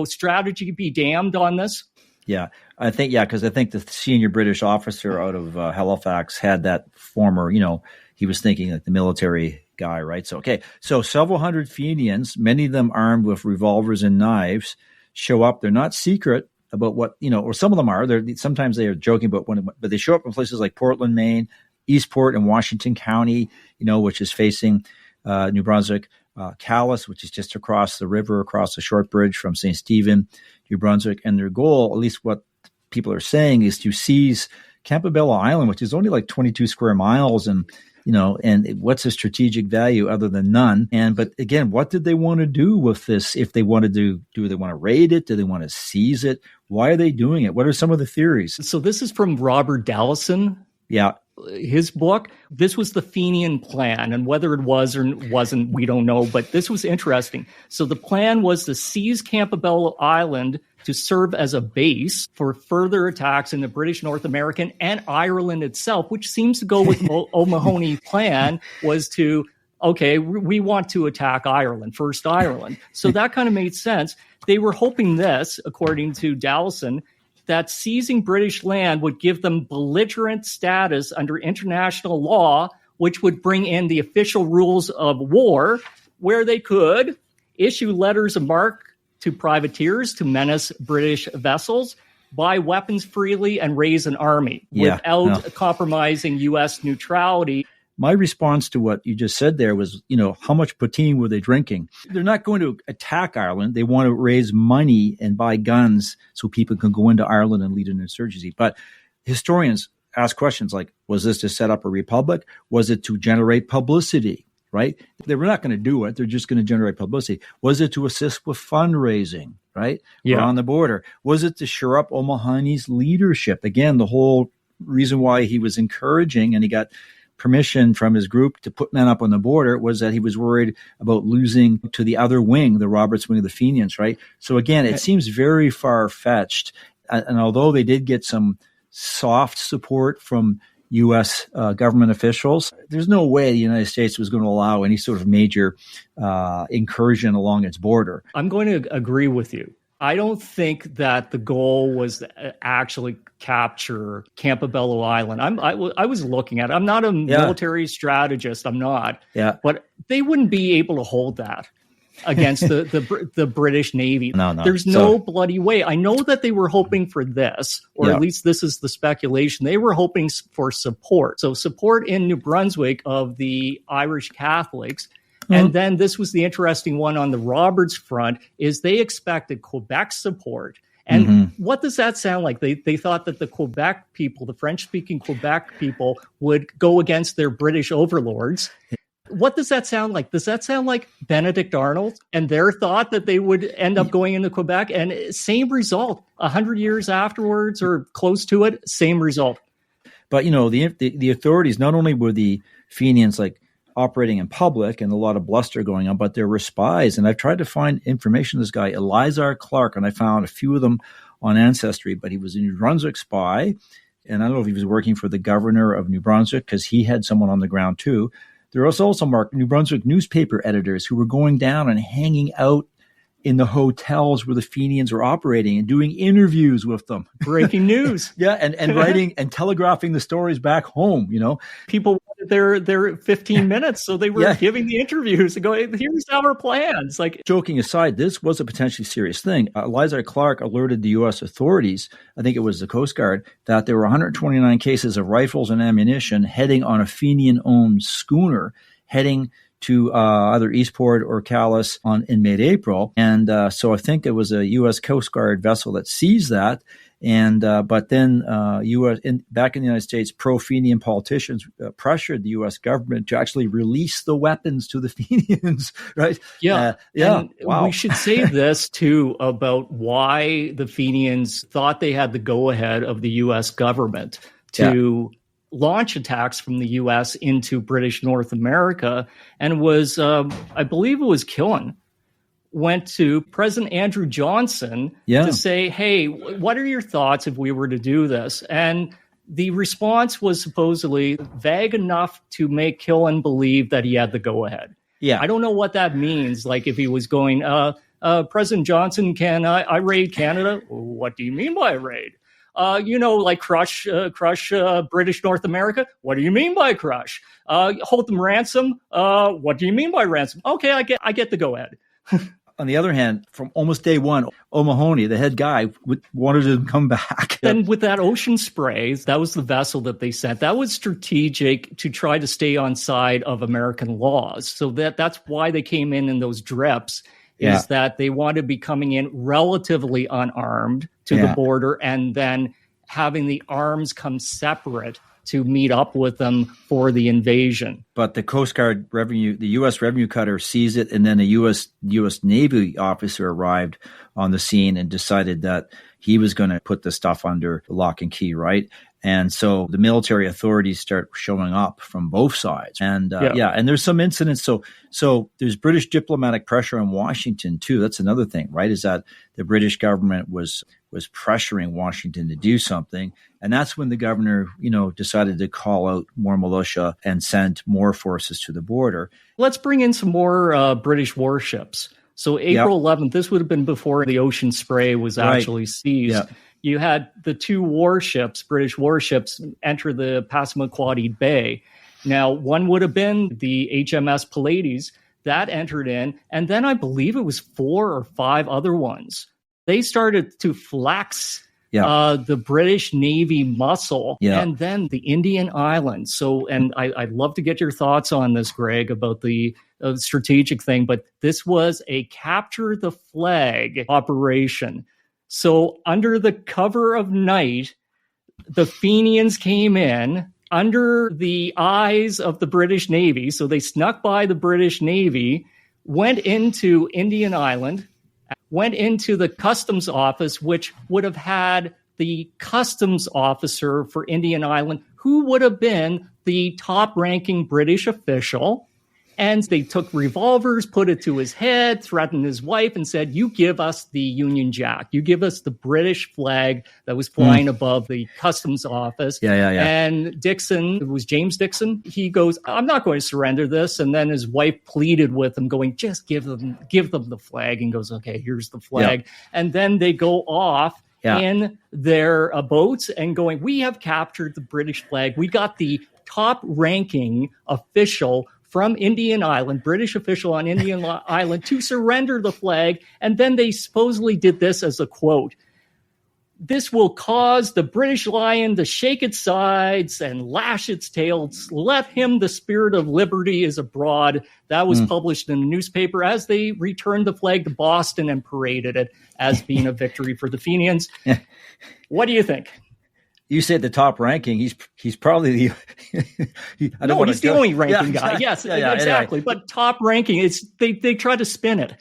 Strategy be damned on this. Yeah, because I think the senior British officer out of Halifax had that former, he was thinking like the military guy, right? So several hundred Fenians, many of them armed with revolvers and knives, show up. They're not secret about what, or some of them are. Sometimes they are joking about but they show up in places like Portland, Maine, Eastport in Washington County, which is facing New Brunswick, Calais, which is just across the river, across the short bridge from St. Stephen, New Brunswick. And their goal, at least what people are saying, is to seize Campobello Island, which is only like 22 square miles, and what's the strategic value other than none? But again, what did they want to do with this? If they wanted to do they want to raid it? Do they want to seize it? Why are they doing it? What are some of the theories? So this is from Robert Dallison. Yeah. His book. This was the Fenian plan, and whether it was or wasn't, we don't know, but this was interesting. So the plan was to seize Campobello Island to serve as a base for further attacks in the British North American and Ireland itself, which seems to go with O'Mahony's plan, was to, we want to attack Ireland, first Ireland. So that kind of made sense. They were hoping this, according to Dallison, that seizing British land would give them belligerent status under international law, which would bring in the official rules of war, where they could issue letters of marque to privateers to menace British vessels, buy weapons freely, and raise an army without compromising U.S. neutrality. My response to what you just said there was, how much poutine were they drinking? They're not going to attack Ireland. They want to raise money and buy guns so people can go into Ireland and lead an insurgency. But historians ask questions like, was this to set up a republic? Was it to generate publicity? Right? They were not going to do it. They're just going to generate publicity. Was it to assist with fundraising? Right? Yeah. Or on the border? Was it to shore up O'Mahony's leadership? Again, the whole reason why he was encouraging and he got permission from his group to put men up on the border was that he was worried about losing to the other wing, the Roberts wing of the Fenians, right? So again, it seems very far-fetched. And although they did get some soft support from U.S. Government officials, there's no way the United States was going to allow any sort of major incursion along its border. I'm going to agree with you. I don't think that the goal was to actually capture Campobello Island. I was looking at it. I'm not a military strategist. I'm not. Yeah. But they wouldn't be able to hold that against the British Navy. No. There's no bloody way. I know that they were hoping for this, or at least this is the speculation. They were hoping for support. So support in New Brunswick of the Irish Catholics. And then this was the interesting one on the Roberts front, is they expected Quebec support. And what does that sound like? They thought that the Quebec people, the French-speaking Quebec people, would go against their British overlords. What does that sound like? Does that sound like Benedict Arnold and their thought that they would end up going into Quebec? And same result, 100 years afterwards or close to it, same result. But, the authorities, not only were the Fenians operating in public and a lot of bluster going on, but there were spies. And I've tried to find information on this guy, Elizar Clark, and I found a few of them on Ancestry, but he was a New Brunswick spy. And I don't know if he was working for the governor of New Brunswick because he had someone on the ground too. There was also, Mark, New Brunswick newspaper editors who were going down and hanging out in the hotels where the Fenians were operating and doing interviews with them. Breaking news. and writing and telegraphing the stories back home, People wanted their 15 minutes, so they were giving the interviews and going, here's our plans. Joking aside, this was a potentially serious thing. Elizar Clark alerted the U.S. authorities, I think it was the Coast Guard, that there were 129 cases of rifles and ammunition heading on a Fenian-owned schooner heading to either Eastport or Calais in mid-April. And so I think it was a U.S. Coast Guard vessel that seized that. And but then back in the United States, pro-Fenian politicians pressured the U.S. government to actually release the weapons to the Fenians, right? Yeah. Wow. We should say this, too, about why the Fenians thought they had the go-ahead of the U.S. government to launch attacks from the U.S. into British North America, and was, I believe it was Killen, went to President Andrew Johnson to say, hey, what are your thoughts if we were to do this? And the response was supposedly vague enough to make Killen believe that he had the go-ahead. Yeah. I don't know what that means. If he was going, President Johnson, can I raid Canada? What do you mean by raid? Crush British North America. What do you mean by crush? Hold them ransom. What do you mean by ransom? Okay, I get the go ahead. On the other hand, from almost day one, O'Mahony, the head guy, wanted to come back. And with that Ocean Spray, that was the vessel that they sent. That was strategic to try to stay on side of American laws. So that's why they came in those drips, is that they wanted to be coming in relatively unarmed to the border and then having the arms come separate to meet up with them for the invasion. But the Coast Guard the U.S. revenue cutter seized it, and then a U.S. Navy officer arrived on the scene and decided that he was going to put the stuff under lock and key, right? And so the military authorities start showing up from both sides. And and there's some incidents. So there's British diplomatic pressure on Washington too. That's another thing, right? Is that the British government was pressuring Washington to do something. And that's when the governor, decided to call out more militia and send more forces to the border. Let's bring in some more British warships. So April 11th, this would have been before the Ocean Spray was actually seized. Yeah. You had the two warships, British warships, enter the Passamaquoddy Bay. Now, one would have been the HMS Pallades that entered in, and then I believe it was 4 or 5 other ones. They started to flex the British Navy muscle, and then the Indian Islands. So, and I'd love to get your thoughts on this, Greg, about the strategic thing, but this was a capture the flag operation. So under the cover of night, the Fenians came in under the eyes of the British Navy. So they snuck by the British Navy, went into Indian Island, went into the customs office, which would have had the customs officer for Indian Island, who would have been the top-ranking British official. And they took revolvers, put it to his head, threatened his wife, and said, you give us the Union Jack. You give us the British flag that was flying above the customs office. Yeah. And Dixon, it was James Dixon, he goes, I'm not going to surrender this. And then his wife pleaded with him, going, just give them the flag. And goes, okay, here's the flag. Yeah. And then they go off in their boats and going, we have captured the British flag. We got the top-ranking official from Indian Island, British official on Indian Island, to surrender the flag. And then they supposedly did this as a quote. This will cause the British lion to shake its sides and lash its tail. Let him, the spirit of liberty is abroad. That was published in the newspaper as they returned the flag to Boston and paraded it as being a victory for the Fenians. What do you think? You said the top ranking. He's probably the. He's the only ranking guy. Yes, exactly. Anyway. But top ranking is they try to spin it.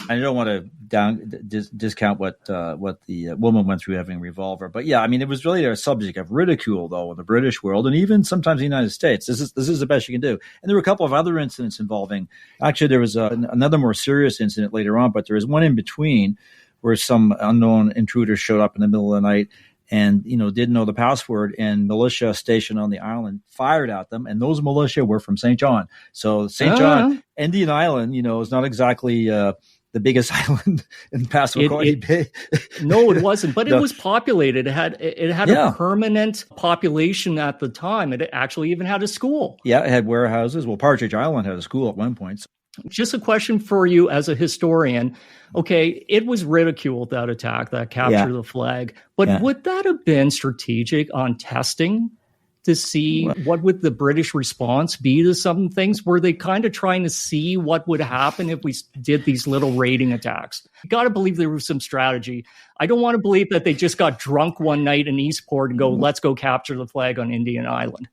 I don't want to discount what the woman went through having a revolver, but yeah, I mean, it was really a subject of ridicule though in the British world and even sometimes the United States. This is the best you can do. And there were a couple of other incidents involving. Actually, there was another more serious incident later on, but there was one in between where some unknown intruder showed up in the middle of the night and, didn't know the password, and militia stationed on the island fired at them. And those militia were from St. John. So St. John, Indian Island, is not exactly the biggest island in Passamaquoddy Bay. No, it wasn't, but it was populated. It had a permanent population at the time. It actually even had a school. Yeah, it had warehouses. Well, Partridge Island had a school at one point. Just a question for you as a historian. Okay, it was ridiculed, that attack, that capture of the flag. But would that have been strategic on testing to see what would the British response be to some things? Were they kind of trying to see what would happen if we did these little raiding attacks? You got to believe there was some strategy. I don't want to believe that they just got drunk one night in Eastport and go, let's go capture the flag on Indian Island.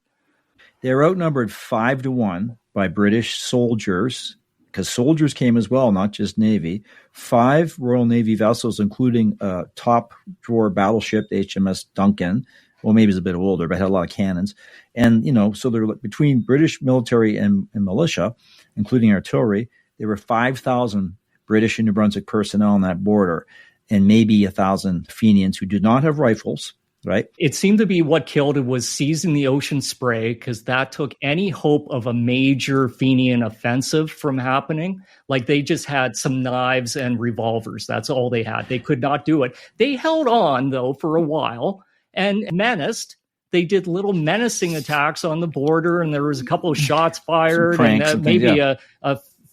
They were outnumbered 5-1 by British soldiers, because soldiers came as well, not just Navy. 5 Royal Navy vessels, including a top drawer battleship, the HMS Duncan. Well, maybe it's a bit older, but had a lot of cannons. And, so they're between British military and militia, including artillery, there were 5,000 British and New Brunswick personnel on that border, and maybe 1,000 Fenians who did not have rifles. Right. It seemed to be what killed it was seizing the ocean spray, because that took any hope of a major Fenian offensive from happening. Like they just had some knives and revolvers. That's all they had. They could not do it. They held on, though, for a while and menaced. They did little menacing attacks on the border, and there was a couple of shots fired and maybe a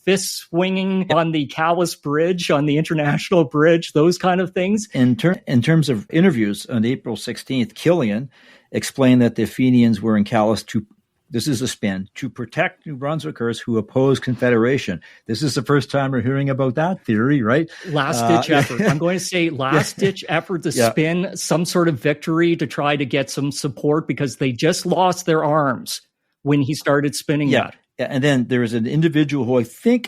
fist swinging on the Calais Bridge, on the international bridge, those kind of things. In terms of interviews, on April 16th, Killian explained that the Fenians were in Calais this is a spin, to protect New Brunswickers who oppose Confederation. This is the first time we're hearing about that theory, right? Last-ditch effort. I'm going to say last-ditch effort to spin some sort of victory to try to get some support, because they just lost their arms when he started spinning that. And then there was an individual who I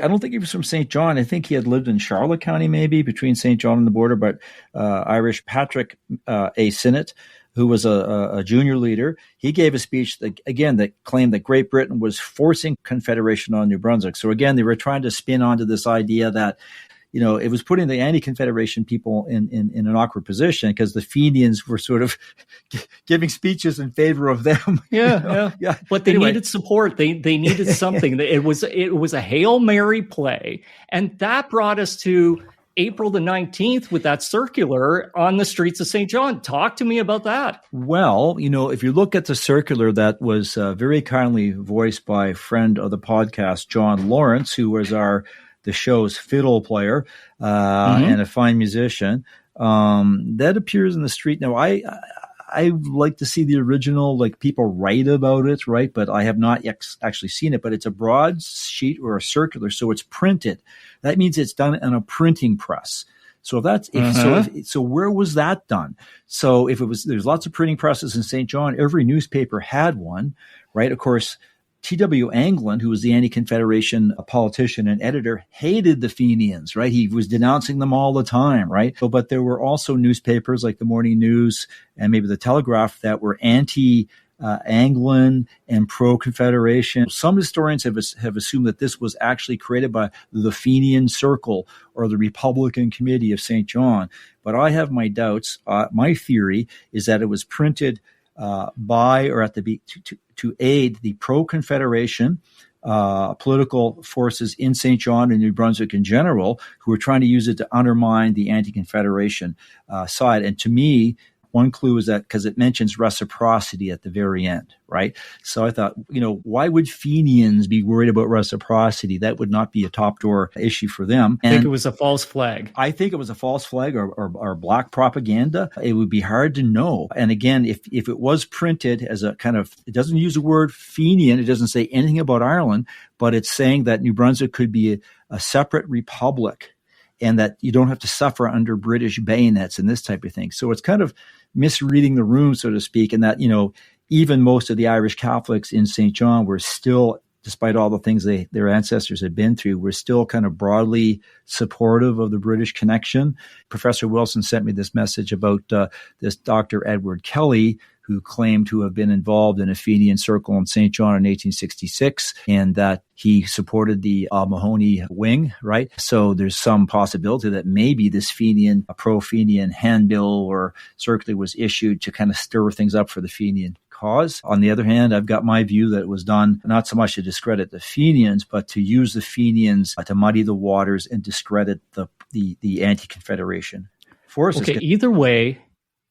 don't think he was from St. John. I think he had lived in Charlotte County, maybe between St. John and the border, but Irish Patrick A. Sinnott, who was a junior leader. He gave a speech that claimed that Great Britain was forcing Confederation on New Brunswick. So again, they were trying to spin onto this idea that, it was putting the anti-Confederation people in an awkward position, because the Fenians were sort of giving speeches in favor of them. Yeah. But they needed support. They needed something. It was a Hail Mary play. And that brought us to April the 19th with that circular on the streets of St. John. Talk to me about that. Well, if you look at the circular that was very kindly voiced by a friend of the podcast, John Lawrence, who was the show's fiddle player and a fine musician, that appears in the street. Now, I like to see the original, like people write about it, right? But I have not yet actually seen it. But it's a broad sheet or a circular, so it's printed. That means it's done on a printing press. So if that's so where was that done? So if it was, there's lots of printing presses in St. John. Every newspaper had one, right? Of course, T.W. Anglin, who was the anti-Confederation politician and editor, hated the Fenians, right? He was denouncing them all the time, right? So, but there were also newspapers like the Morning News and maybe the Telegraph that were anti-Anglin and pro-Confederation. Some historians have assumed that this was actually created by the Fenian Circle or the Republican Committee of St. John. But I have my doubts. My theory is that it was printed by or at the to aid the pro-Confederation political forces in St. John and New Brunswick in general, who were trying to use it to undermine the anti-Confederation side. And to me, one clue is that because it mentions reciprocity at the very end, right? So I thought, why would Fenians be worried about reciprocity? That would not be a top door issue for them. I think it was a false flag. I think it was a false flag or black propaganda. It would be hard to know. And again, if it was printed as a kind of, it doesn't use the word Fenian, it doesn't say anything about Ireland, but it's saying that New Brunswick could be a separate republic and that you don't have to suffer under British bayonets and this type of thing. So it's kind of misreading the room, so to speak, and that, even most of the Irish Catholics in St. John were still, despite all the things their ancestors had been through, were still kind of broadly supportive of the British connection. Professor Wilson sent me this message about this Dr. Edward Kelly, who claimed to have been involved in a Fenian circle in St. John in 1866, and that he supported the Mahoney wing, right? So there's some possibility that maybe this Fenian, pro-Fenian handbill or circular was issued to kind of stir things up for the Fenian cause. On the other hand, I've got my view that it was done not so much to discredit the Fenians, but to use the Fenians to muddy the waters and discredit the anti-Confederation forces. Okay, either way,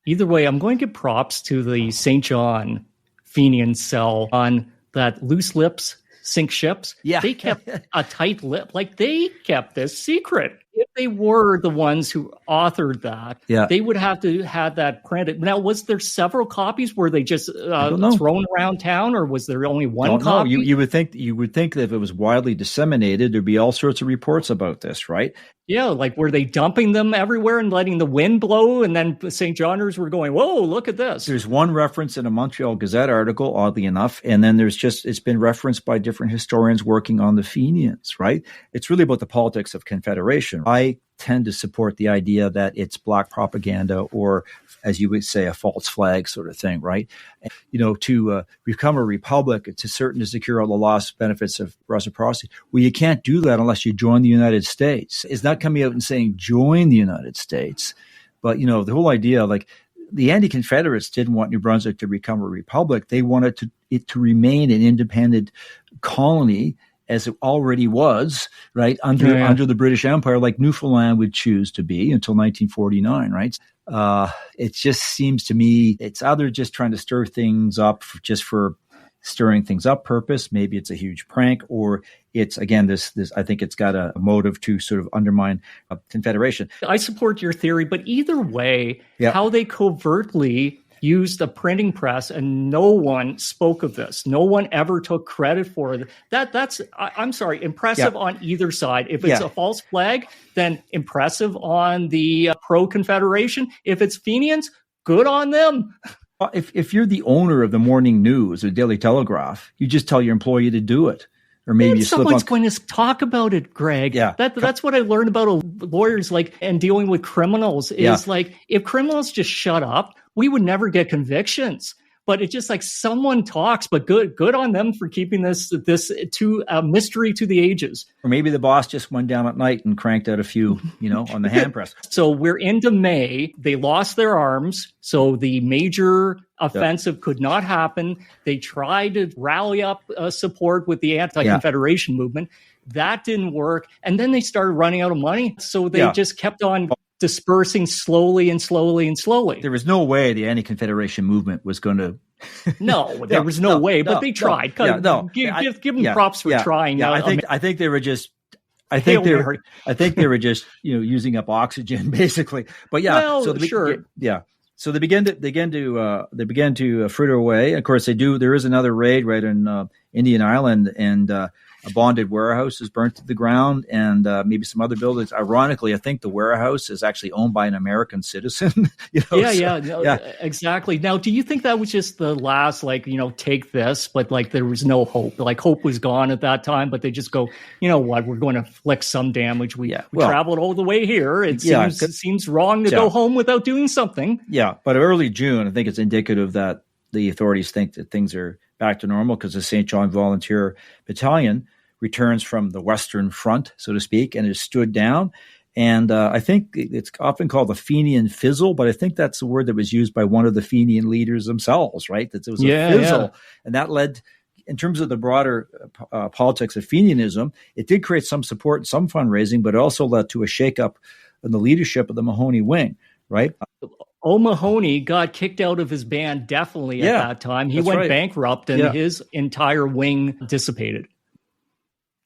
I'm going to give props to the St. John Fenian cell on that loose lips sink ships. Yeah. They kept a tight lip. Like, they kept this secret. If they were the ones who authored that, they would have to have that printed. Now, was there several copies? Were they just thrown around town, or was there only one copy? You would think that if it was widely disseminated, there'd be all sorts of reports about this, right? Yeah, like, were they dumping them everywhere and letting the wind blow? And then St. Johners were going, whoa, look at this. There's one reference in a Montreal Gazette article, oddly enough. And then it's been referenced by different historians working on the Fenians, right? It's really about the politics of Confederation. I tend to support the idea that it's black propaganda, or, as you would say, a false flag sort of thing, right? To become a republic, it's certain to secure all the lost benefits of reciprocity. Well, you can't do that unless you join the United States. It's not coming out and saying join the United States, but the whole idea, like, the anti-Confederates didn't want New Brunswick to become a republic. They wanted it to remain an independent colony, as it already was, right, under the British Empire, like Newfoundland would choose to be until 1949, right? It just seems to me it's either just trying to stir things up just for stirring things up purpose. Maybe it's a huge prank, or it's, again, this I think it's got a motive to sort of undermine Confederation. I support your theory, but either way, how they covertly used a printing press and no one spoke of this. No one ever took credit for it. That's I'm sorry, impressive on either side. If it's a false flag, then impressive on the pro-Confederation. If it's Fenians, good on them. If you're the owner of the Morning News or Daily Telegraph, you just tell your employee to do it. Or maybe someone's going to talk about it, Greg. Yeah. That's what I learned about lawyers, and dealing with criminals is if criminals just shut up, we would never get convictions. But it's just like someone talks, but good on them for keeping this to a mystery to the ages. Or maybe the boss just went down at night and cranked out a few, on the hand press. So we're into May. They lost their arms. So the major offensive could not happen. They tried to rally up support with the anti-Confederation movement. That didn't work. And then they started running out of money. So they just kept on dispersing slowly and slowly and slowly. There was no way the anti-Confederation movement was going to. No, there was no way, but they tried. Give them props for trying. I think they were just. I think they were just using up oxygen basically. But So they began to fritter away. Of course, they do. There is another raid right in Indian Island, and a bonded warehouse is burnt to the ground, and maybe some other buildings. Ironically, I think the warehouse is actually owned by an American citizen. Exactly. Now, do you think that was just the last, take this, but there was no hope? Hope was gone at that time, but they just go, you know what, we're going to inflict some damage. We traveled all the way here. It seems wrong to go home without doing something. Yeah, but early June, I think it's indicative that the authorities think that things are back to normal because the St. John Volunteer Battalion returns from the Western Front, so to speak, and is stood down. And I think it's often called the Fenian fizzle, but I think that's the word that was used by one of the Fenian leaders themselves, right? That it was a fizzle. Yeah. And that led, in terms of the broader politics of Fenianism, it did create some support and some fundraising, but it also led to a shakeup in the leadership of the Mahoney wing, right? O'Mahony got kicked out of his band definitely at that time. He went bankrupt and his entire wing dissipated.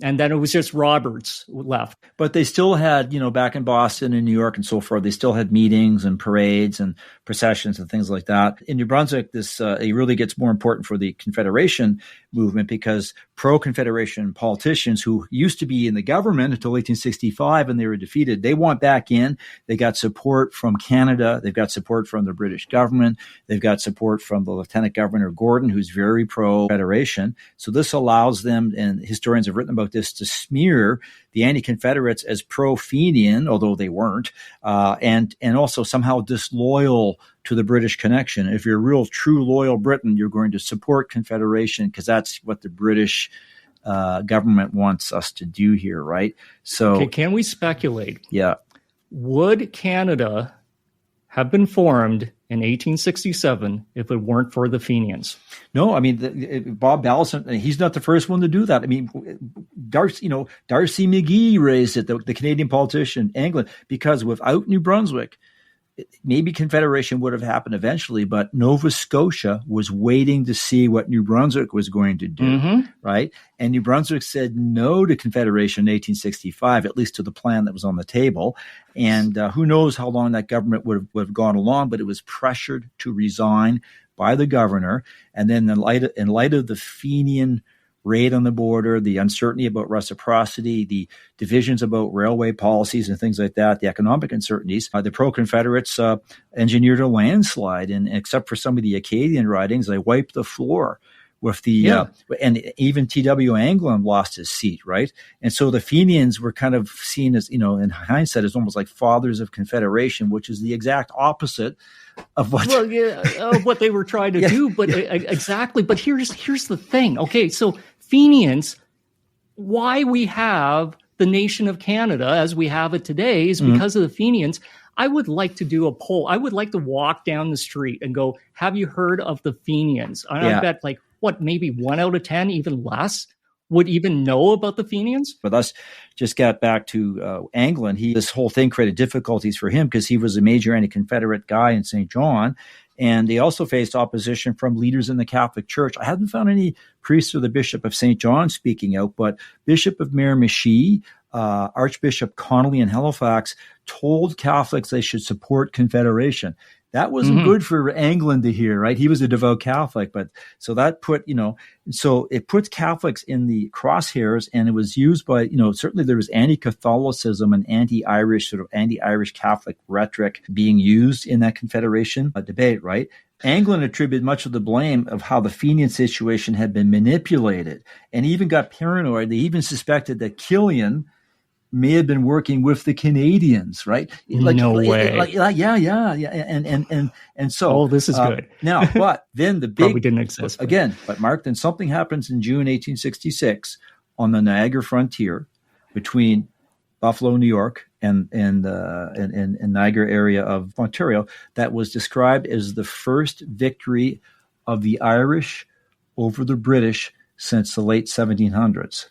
And then it was just Roberts left. But they still had, back in Boston and New York and so forth, they still had meetings and parades and processions and things like that. In New Brunswick, this it really gets more important for the Confederation movement because pro-Confederation politicians who used to be in the government until 1865 and they were defeated, they want back in. They got support from Canada. They've got support from the British government. They've got support from the Lieutenant Governor Gordon, who's very pro-Federation. So this allows them, and historians have written about this, to smear the anti-Confederates as pro-Fenian, although they weren't, and also somehow disloyal to the British connection. If you're a real, true, loyal Briton, you're going to support Confederation because that's what the British government wants us to do here, right? So, can we speculate? Yeah. Would Canada have been formed in 1867 if it weren't for the Fenians? No, I mean, Bob Ballison, he's not the first one to do that. I mean, Darcy McGee raised it, the Canadian politician, England, because without New Brunswick, maybe Confederation would have happened eventually, but Nova Scotia was waiting to see what New Brunswick was going to do, right? And New Brunswick said no to Confederation in 1865, at least to the plan that was on the table. And who knows how long that government would have gone along, but it was pressured to resign by the governor. And then in light of the Fenian raid on the border, the uncertainty about reciprocity, the divisions about railway policies and things like that, the economic uncertainties, the pro-Confederates engineered a landslide. And except for some of the Acadian ridings, they wiped the floor with and even T.W. Anglin lost his seat, right? And so the Fenians were kind of seen as, in hindsight, as almost like fathers of Confederation, which is the exact opposite of what what they were trying to do. But exactly. But here's the thing. Okay, so Fenians, why we have the nation of Canada as we have it today is because of the Fenians. I would like to do a poll. I would like to walk down the street and go, have you heard of the Fenians? And I bet maybe 1 out of 10, even less, would even know about the Fenians? But let's just get back to Anglin. This whole thing created difficulties for him because he was a major anti-Confederate guy in St. John. And he also faced opposition from leaders in the Catholic Church. I haven't found any priest or the Bishop of St. John speaking out, but Bishop of Miramichi, Archbishop Connolly in Halifax told Catholics they should support Confederation. That wasn't good for Anglin to hear, right? He was a devout Catholic, but so that put, so it puts Catholics in the crosshairs, and it was used by, certainly there was anti-Catholicism and anti-Irish Catholic rhetoric being used in that Confederation debate, right? Anglin attributed much of the blame of how the Fenian situation had been manipulated and even got paranoid. They even suspected that Killian may have been working with the Canadians, right? No way. Yeah. And so, this is good. Now, but then the big probably didn't exist again. But Mark, then something happens in June 1866 on the Niagara frontier between Buffalo, New York, and Niagara area of Ontario that was described as the first victory of the Irish over the British since the late 1700s.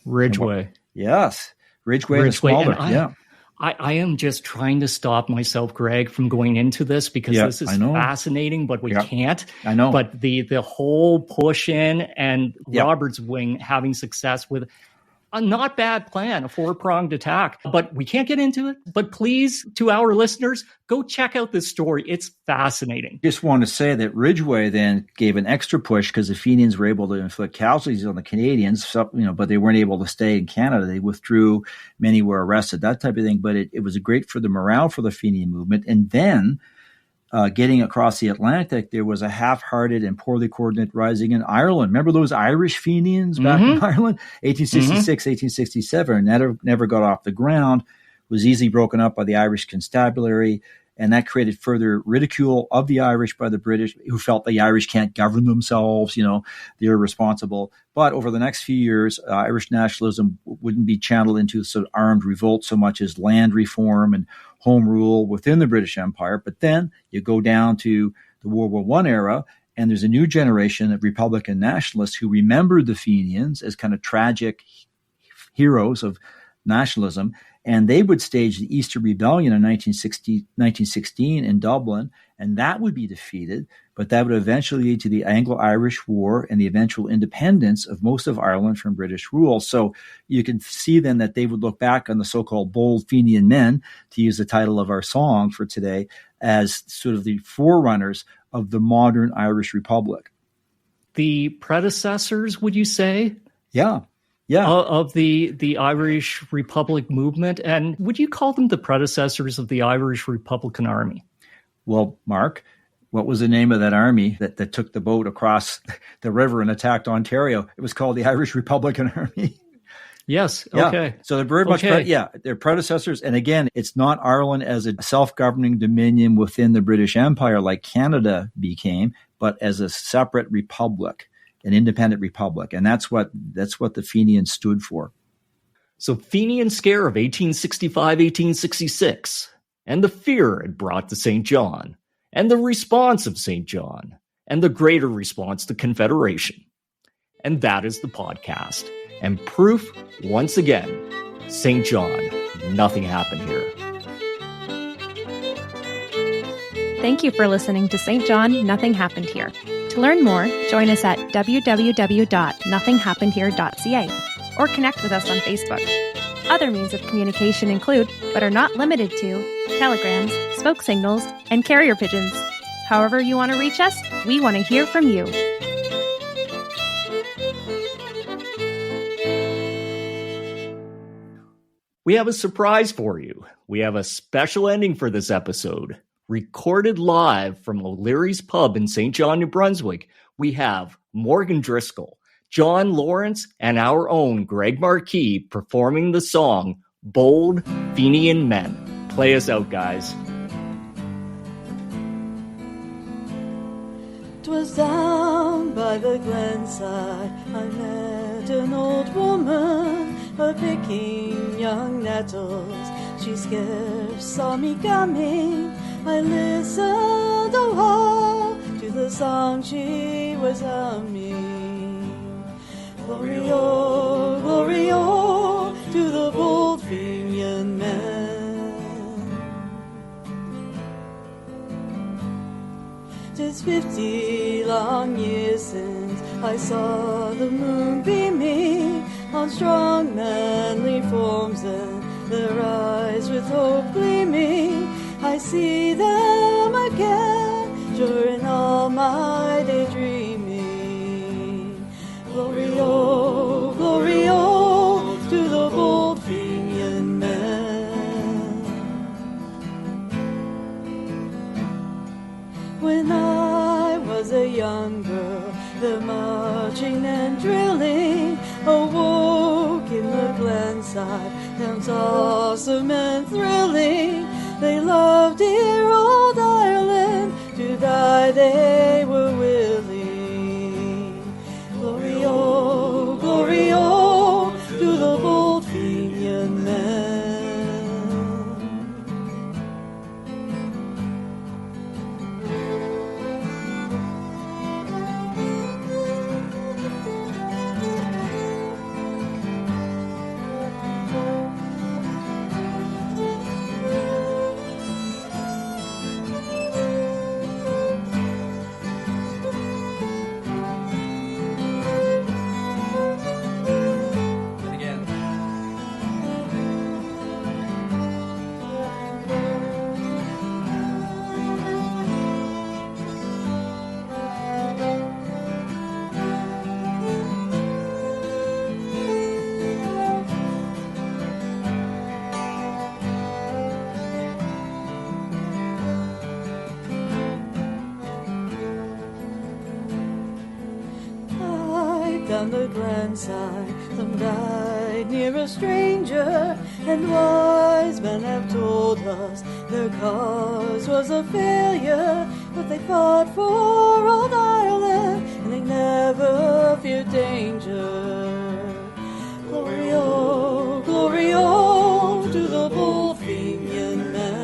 Ridgeway. Yes. Ridgeway and smaller. I am just trying to stop myself, Greg, from going into this because this is fascinating, but we can't. I know. But the whole push in and Robert's wing having success with, a not bad plan, a four-pronged attack, but we can't get into it. But please, to our listeners, go check out this story. It's fascinating. Just want to say that Ridgway then gave an extra push because the Fenians were able to inflict casualties on the Canadians, but they weren't able to stay in Canada. They withdrew, many were arrested, that type of thing. But it was great for the morale for the Fenian movement. And then getting across the Atlantic, there was a half-hearted and poorly coordinated rising in Ireland. Remember those Irish Fenians back in Ireland? 1866, 1867, never got off the ground, was easily broken up by the Irish constabulary, and that created further ridicule of the Irish by the British, who felt the Irish can't govern themselves, they're irresponsible. But over the next few years, Irish nationalism wouldn't be channeled into sort of armed revolt so much as land reform and home rule within the British Empire. But then you go down to the World War I era, and there's a new generation of Republican nationalists who remembered the Fenians as kind of tragic heroes of nationalism. And they would stage the Easter Rebellion in 1916 in Dublin, and that would be defeated, but that would eventually lead to the Anglo-Irish War and the eventual independence of most of Ireland from British rule. So you can see then that they would look back on the so-called bold Fenian men, to use the title of our song for today, as sort of the forerunners of the modern Irish Republic. The predecessors, would you say? Yeah. Of the Irish Republic movement. And would you call them the predecessors of the Irish Republican Army? Well, Mark, what was the name of that army that took the boat across the river and attacked Ontario? It was called the Irish Republican Army. Yes. Yeah. Okay. So they're very much, they're predecessors. And again, it's not Ireland as a self-governing dominion within the British Empire like Canada became, but as a separate republic. An independent republic. And that's what the Fenians stood for. So Fenian Scare of 1865, 1866, and the fear it brought to St. John, and the response of St. John, and the greater response to Confederation. And that is the podcast. And proof, once again, St. John, nothing happened here. Thank you for listening to St. John, Nothing Happened Here. To learn more, join us at www.nothinghappenedhere.ca or connect with us on Facebook. Other means of communication include, but are not limited to, telegrams, smoke signals, and carrier pigeons. However you want to reach us, we want to hear from you. We have a surprise for you. We have a special ending for this episode. Recorded live from O'Leary's Pub in St. John, New Brunswick, we have Morgan Driscoll, John Lawrence, and our own Greg Marquis performing the song Bold Fenian Men. Play us out, guys. 'Twas down by the glenside I met an old woman a-picking young nettles. She scarce saw me coming. I listened a while to the song she was humming. Glory-o, glory-o, to the bold Fenian men. 'Tis 50 long years since I saw the moon beaming on strong manly forms and their eyes with hope gleaming. I see them again during all my daydreaming. Glory-o, glory-o, to the bold Fenian men. When I was a young girl, the marching and drilling awoke in the glenside, hymns awesome and thrilling. They loved dear old Ireland, to die they were willing. Glory-o, glory-o, to the bold Fenian men. the glen-side, some died near a stranger, and wise men have told us their cause was a failure, but they fought for old Ireland, and they never feared danger. Glory, oh, to the bold Fenian men.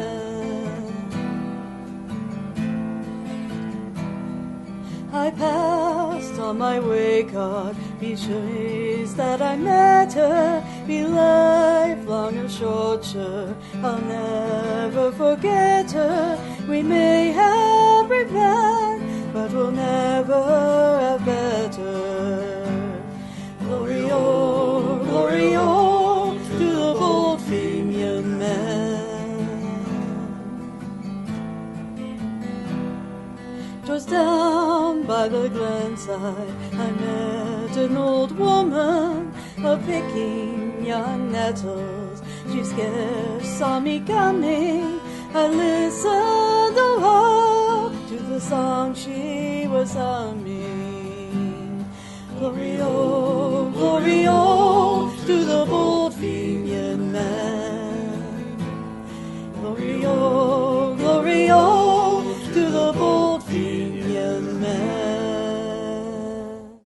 I passed on my way, God be praised that I met her, be lifelong or short, sure, I'll never forget her. We may have revenge, but we'll never have better. Glory, oh, to the bold Fenian men. 'Twas down by the glenside I met an old woman, a-picking young nettles. She scarce saw me coming. I listened aloud to the song she was humming. Glory, oh,